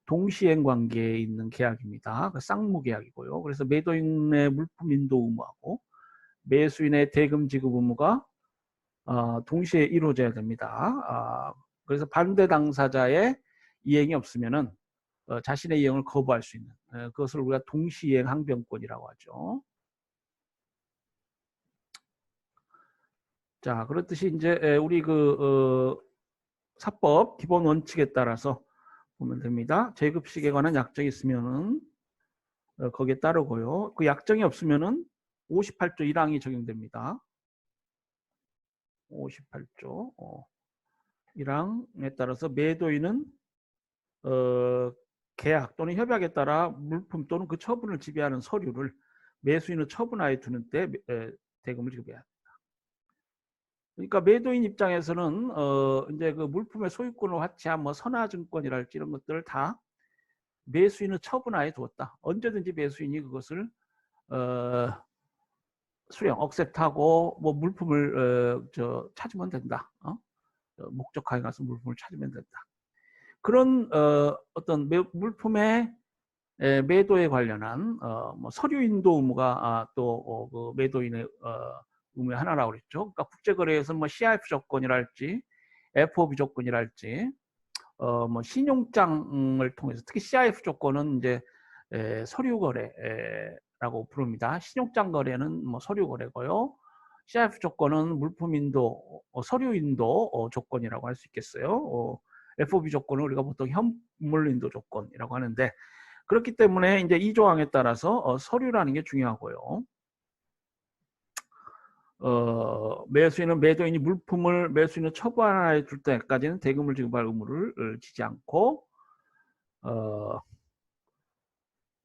동시행 관계에 있는 계약입니다. 그 쌍무 계약이고요. 그래서 매도인의 물품 인도 의무하고 매수인의 대금 지급 의무가 동시에 이루어져야 됩니다. 그래서 반대 당사자의 이행이 없으면은 자신의 이행을 거부할 수 있는 그것을 우리가 동시이행 항변권이라고 하죠. 자, 그렇듯이 이제 우리 그 사법 기본 원칙에 따라서 보면 됩니다. 재급식에 관한 약정이 있으면은 거기에 따르고요. 그 약정이 없으면은 58조 1항이 적용됩니다. 58조 1항에 따라서 매도인은 계약 또는 협약에 따라 물품 또는 그 처분을 지배하는 서류를 매수인의 처분하에 두는 때 대금을 지급해야 합니다. 그러니까 매도인 입장에서는 이제 그 물품의 소유권을 화치한 뭐 선화증권이랄지 이런 것들을 다 매수인의 처분하에 두었다. 언제든지 매수인이 그것을 수령, 억셉트하고 뭐 물품을 찾으면 된다. 목적하에 가서 물품을 찾으면 된다. 그런 어떤 물품의 매도에 관련한 뭐 서류 인도 의무가 또 그 매도인의 의무의 하나라고 그랬죠. 그러니까 국제거래에서는 뭐 CIF 조건이랄지 FOB 조건이랄지 뭐 신용장을 통해서 특히 CIF 조건은 이제 서류 거래라고 부릅니다. 신용장 거래는 뭐 서류 거래고요. CIF 조건은 물품 인도, 서류 인도 조건이라고 할 수 있겠어요. FOB 조건은 우리가 보통 현물 인도 조건이라고 하는데 그렇기 때문에 이제 이 조항에 따라서 서류라는 게 중요하고요. 매수인은 매도인이 물품을 매수인의 처분하에 줄 때까지는 대금을 지급할 의무를 지지 않고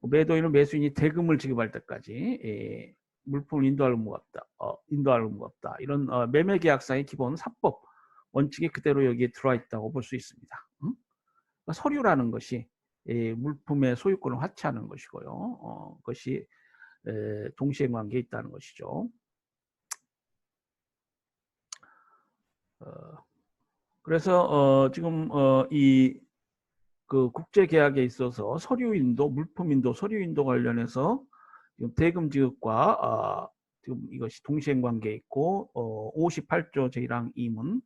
매도인은 매수인이 대금을 지급할 때까지 물품을 인도할 의무가 없다. 인도할 의무가 없다. 이런 매매 계약상의 기본 사법 원칙이 그대로 여기에 들어와 있다고 볼 수 있습니다. 그러니까 서류라는 것이 물품의 소유권을 화치하는 것이고요. 그것이 동시행 관계에 있다는 것이죠. 그래서 지금 이 그 국제 계약에 있어서 서류 인도, 물품 인도, 서류 인도 관련해서 지금 대금 지급과 지금 이것이 동시행 관계에 있고 58조 제1항 2문,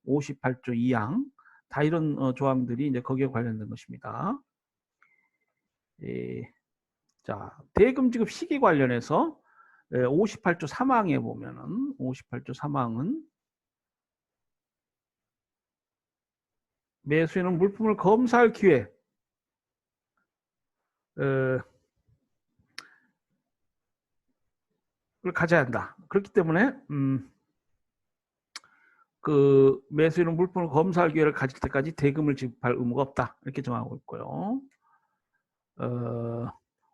58조 2항 다 이런 조항들이 이제 거기에 관련된 것입니다. 자, 대금 지급 시기 관련해서 58조 3항에 보면은 58조 3항은 매수인은 물품을 검사할 기회 를 가져야 한다. 그렇기 때문에 그 매수인은 물품을 검사할 기회를 가질 때까지 대금을 지급할 의무가 없다. 이렇게 정하고 있고요.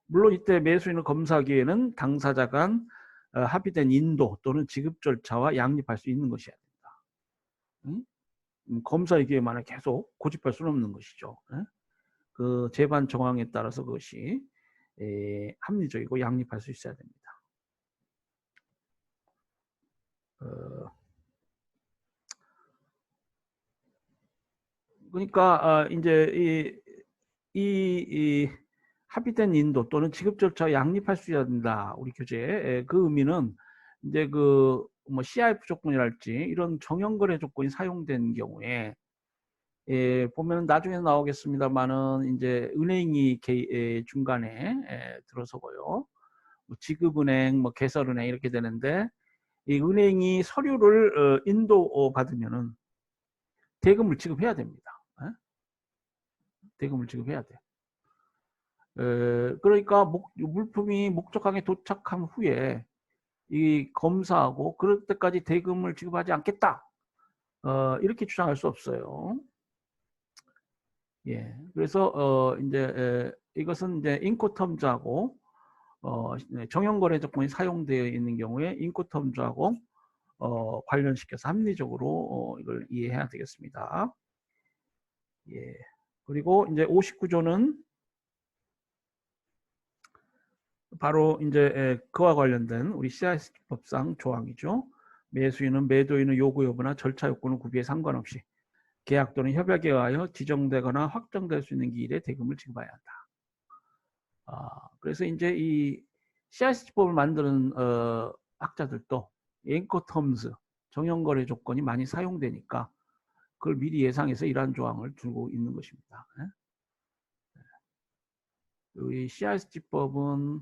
물론 이때 매수인을 검사 기회는 당사자 간 합의된 인도 또는 지급 절차와 양립할 수 있는 것이어야 된다. 검사의 기회만을 계속 고집할 수는 없는 것이죠. 그 재반 정황에 따라서 그것이 합리적이고 양립할 수 있어야 됩니다. 그러니까 이제 이 합의된 인도 또는 지급 절차와 양립할 수 있어야 된다. 우리 교재에 그 의미는 이제 그 뭐 CIF 조건이랄지 이런 정형거래 조건이 사용된 경우에 보면 나중에 나오겠습니다만은 이제 은행이 중간에 들어서고요. 뭐 지급은행, 뭐 개설은행 이렇게 되는데 이 은행이 서류를 인도 받으면은 대금을 지급해야 됩니다. 대금을 지급해야 돼. 그러니까 물품이 목적항에 도착한 후에 이 검사하고 그럴 때까지 대금을 지급하지 않겠다. 이렇게 주장할 수 없어요. 예, 그래서 이제 이것은 이제 인코텀즈하고 정형거래 조건이 사용되어 있는 경우에 인코텀즈하고 관련시켜서 합리적으로 이걸 이해해야 되겠습니다. 예. 그리고 이제 59조는 바로 이제 그와 관련된 우리 CIS법상 조항이죠. 매수인은 매도인의 요구 여부나 절차 요건을 구비에 상관없이 계약 또는 협약에 의하여 지정되거나 확정될 수 있는 기일에 대금을 지급해야 한다. 그래서 이제 이 CIS법을 만드는 학자들도 인코텀즈 정형거래 조건이 많이 사용되니까 그걸 미리 예상해서 이러한 조항을 두고 있는 것입니다. 이 CIS법은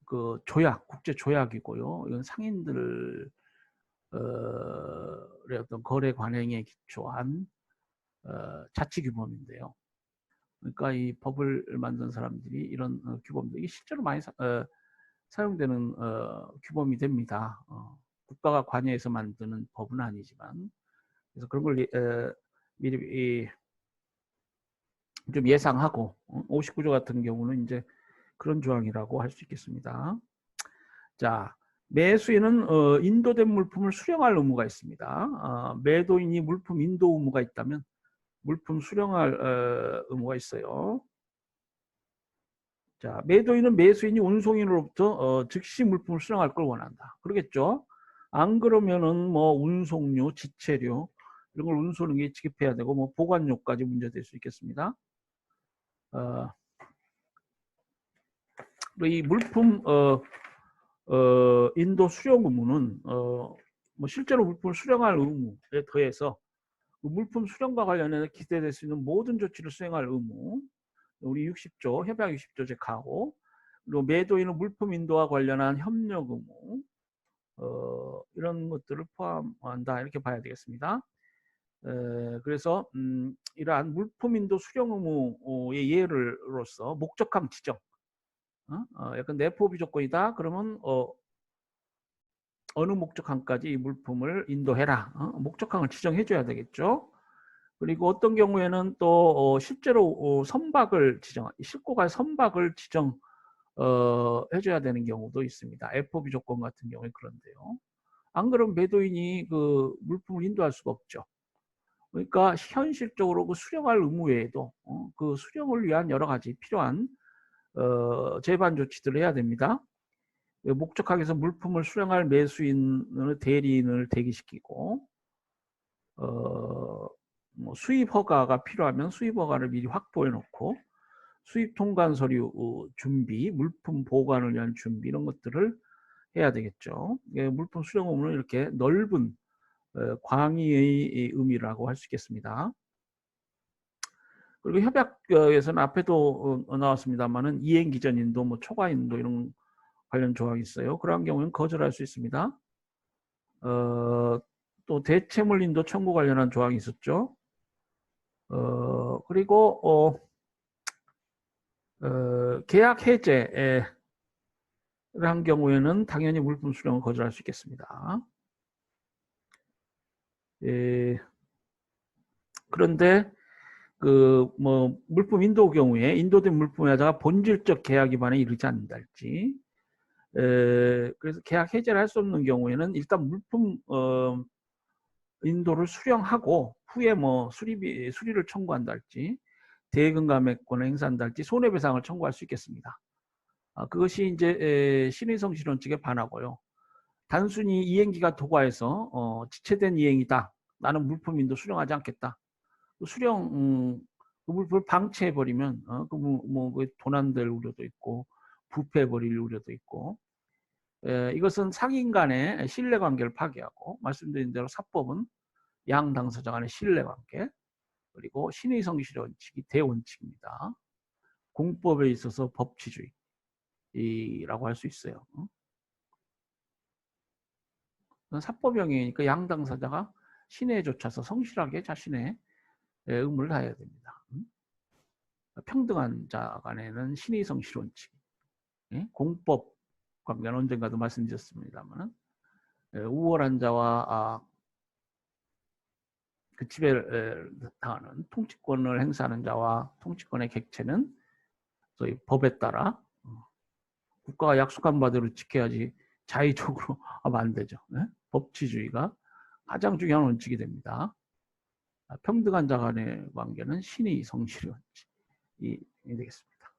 그 조약, 국제 조약이고요. 이건 상인들의 어떤 거래 관행에 기초한 자치규범인데요. 그러니까 이 법을 만든 사람들이 이런 규범들이 실제로 많이 사용되는 규범이 됩니다. 국가가 관여해서 만드는 법은 아니지만 그래서 그런 걸 미리 좀 예상하고 59조 같은 경우는 이제 그런 조항이라고 할 수 있겠습니다. 자, 매수인은 인도된 물품을 수령할 의무가 있습니다. 매도인이 물품 인도 의무가 있다면 물품 수령할 의무가 있어요. 자, 매도인은 매수인이 운송인으로부터 즉시 물품을 수령할 걸 원한다. 그러겠죠? 안 그러면은 뭐 운송료, 지체료 이런 걸 운송인에게 지급해야 되고 뭐 보관료까지 문제될 수 있겠습니다. 이 물품 인도 수령 의무는 뭐 실제로 물품을 수령할 의무에 더해서 그 물품 수령과 관련해서 기대될 수 있는 모든 조치를 수행할 의무, 우리 60조 협약 60조 제하고 그리고 매도인은 물품 인도와 관련한 협력 의무 이런 것들을 포함한다 이렇게 봐야 되겠습니다. 그래서 이러한 물품 인도 수령 의무의 예로서 목적항 지정, 약간 내포비 조건이다. 그러면 어느 목적항까지 이 물품을 인도해라. 목적항을 지정해줘야 되겠죠. 그리고 어떤 경우에는 또 실제로 선박을 싣고 갈 선박을 지정 해줘야 되는 경우도 있습니다. FOB 조건 같은 경우에 그런데요. 안 그러면 매도인이 그 물품을 인도할 수가 없죠. 그러니까 현실적으로 그 수령할 의무 외에도 그 수령을 위한 여러 가지 필요한 재반 조치들을 해야 됩니다. 목적항에서 물품을 수령할 매수인의 대리인을 대기시키고 뭐 수입 허가가 필요하면 수입 허가를 미리 확보해 놓고 수입 통관 서류 준비, 물품 보관을 위한 준비 이런 것들을 해야 되겠죠. 물품 수령 의무는 이렇게 넓은 광의의 의미라고 할 수 있겠습니다. 그리고 협약에서는 앞에도 나왔습니다만은 이행 기전 인도, 뭐 초과 인도 이런 관련 조항이 있어요. 그러한 경우는 거절할 수 있습니다. 또 대체물 인도 청구 관련한 조항이 있었죠. 그리고 계약 해제를 한 경우에는 당연히 물품 수령을 거절할 수 있겠습니다. 그런데 그 뭐 물품 인도 경우에 인도된 물품에 하자가 본질적 계약 위반에 이르지 않는다 할지 그래서 계약 해제를 할 수 없는 경우에는 일단 물품 인도를 수령하고 후에 뭐 수리를 청구한다 할지 대금 감액권을 행사한다 할지 손해배상을 청구할 수 있겠습니다. 그것이 이제 신의성 실현칙에 반하고요. 단순히 이행기가 도과해서 지체된 이행이다. 나는 물품 인도 수령하지 않겠다. 수령 그 물품을 방치해버리면 그 도난될 우려도 있고 부패해버릴 우려도 있고 이것은 상인 간의 신뢰관계를 파괴하고 말씀드린 대로 사법은 양 당사자 간의 신뢰관계 그리고 신의성실의 원칙이 대원칙입니다. 공법에 있어서 법치주의라고 할 수 있어요. 사법형이니까 양 당사자가 신의에 좇아서 성실하게 자신의 의무를 다해야 됩니다. 평등한 자 간에는 신의성실 원칙, 공법 관계는 언젠가도 말씀드렸습니다만 우월한 자와 그 지배를 당하는 통치권을 행사하는 자와 통치권의 객체는 소위 법에 따라 국가가 약속한 바대로 지켜야지 자의적으로 하면 안 되죠. 네? 법치주의가 가장 중요한 원칙이 됩니다. 평등한 자 간의 관계는 신의 성실의 원칙이 되겠습니다.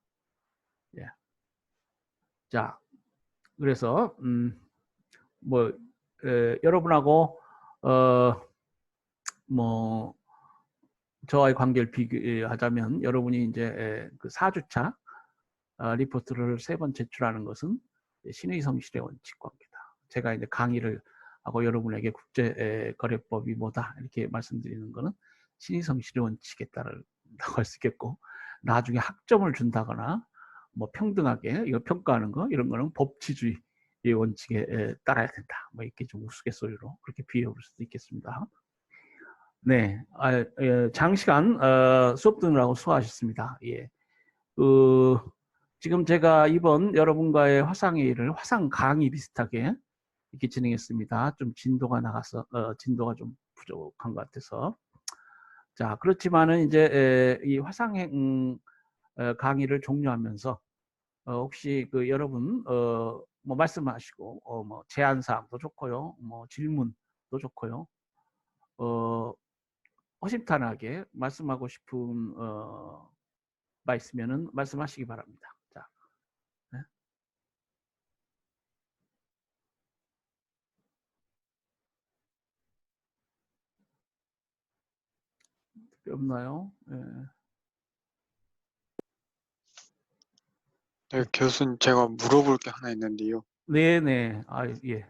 예. 자, 그래서 여러분하고 뭐 저와의 관계를 비교하자면 여러분이 이제 그 4주차 리포트를 3번 제출하는 것은 신의 성실의 원칙 관계다. 제가 이제 강의를 하고 여러분에게 국제거래법이 뭐다 이렇게 말씀드리는 것은 신의 성실의 원칙에 따른다고 할 수 있겠고, 나중에 학점을 준다거나 뭐 평등하게 이거 평가하는 거 이런 거는 법치주의 원칙에 따라야 된다. 뭐 이렇게 좀 우스갯소리로 그렇게 비유해 볼 수도 있겠습니다. 네, 장시간 수업 듣느라고 수고하셨습니다. 예. 지금 제가 이번 여러분과의 화상회의를 화상 강의 비슷하게 이렇게 진행했습니다. 좀 진도가 나가서 진도가 좀 부족한 것 같아서. 자, 그렇지만은 이제 이 화상 강의를 종료하면서 혹시 그 여러분 뭐 말씀하시고 뭐 제안 사항도 좋고요, 뭐 질문도 좋고요, 허심탄회하게 말씀하고 싶은 바 있으면은 말씀하시기 바랍니다. 자, 네. 없나요? 네. 네, 교수님, 제가 물어볼 게 하나 있는데요. 네네. 아, 예.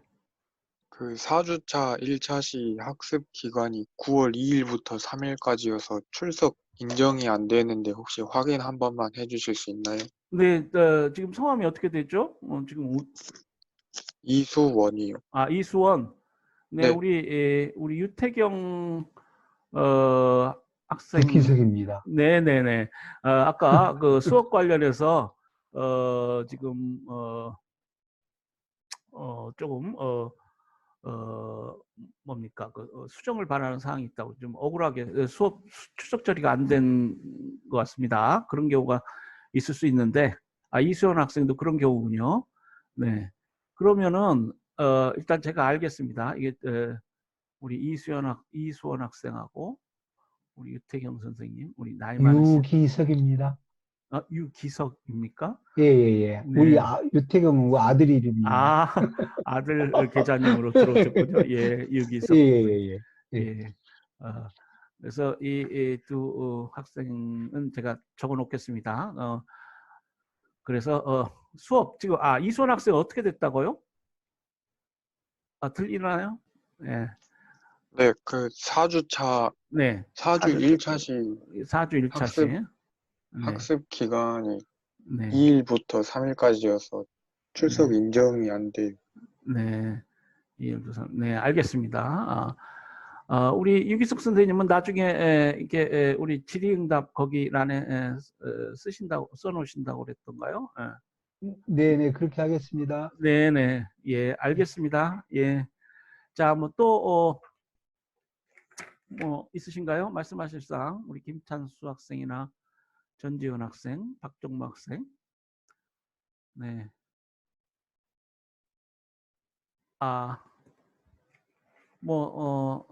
그 4주차 1차 시 학습 기간이 9월 2일부터 3일까지여서 출석 인정이 안 되는데 혹시 확인 한 번만 해주실 수 있나요? 네, 지금 성함이 어떻게 되죠? 지금 이수원이요. 이수원. 네, 네, 우리 유태경 학생. 유기석입니다. 네네네. 아까 그 수업 관련해서 지금 조금 뭡니까 그 수정을 바라는 사항이 있다고 좀 억울하게 수업 출석 처리가 안 된 것 같습니다. 그런 경우가 있을 수 있는데 이수연 학생도 그런 경우군요. 네. 그러면은 일단 제가 알겠습니다. 이게 우리 이수원 학생하고 우리 유태경 선생님, 우리 나이 많으신 유기석입니다. 유기석입니까? 예. 우리 네. 유태경은 아들 이름입니다. 아들 계좌님으로 들어오셨군요. 예, 유기석 선생님. 예. 예. 그래서 이 두 학생은 제가 적어 놓겠습니다. 그래서 수업 지금 이수원 학생 어떻게 됐다고요? 들리나요? 네. 네, 그 4주차, 네. 4주 1차 시 4주 1차시. 네. 학습 기간이 네. 2일부터 3일까지여서 출석 네. 인정이 안 돼요. 네. 네, 알겠습니다. 우리 유기석 선생님은 나중에 이게 우리 질의응답 거기란에 써놓으신다고 그랬던가요? 네네, 그렇게 하겠습니다. 네네. 예, 알겠습니다. 예. 자, 뭐 또 뭐 있으신가요? 말씀하실 사항 우리 김찬수 학생이나 전지현 학생, 박종모 학생. 네. 뭐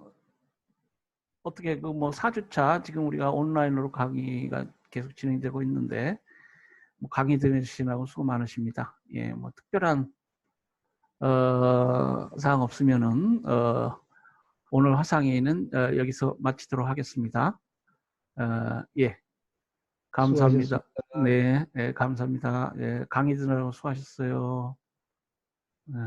어떻게 그 뭐 4주차 지금 우리가 온라인으로 강의가 계속 진행되고 있는데 뭐 강의 들으시느라고 수고 많으십니다. 예, 뭐 특별한 사항 없으면은 오늘 화상회의는 여기서 마치도록 하겠습니다. 예, 감사합니다. 수고하셨습니다. 네, 감사합니다. 예, 강의 들으느라고 수고하셨어요. 네.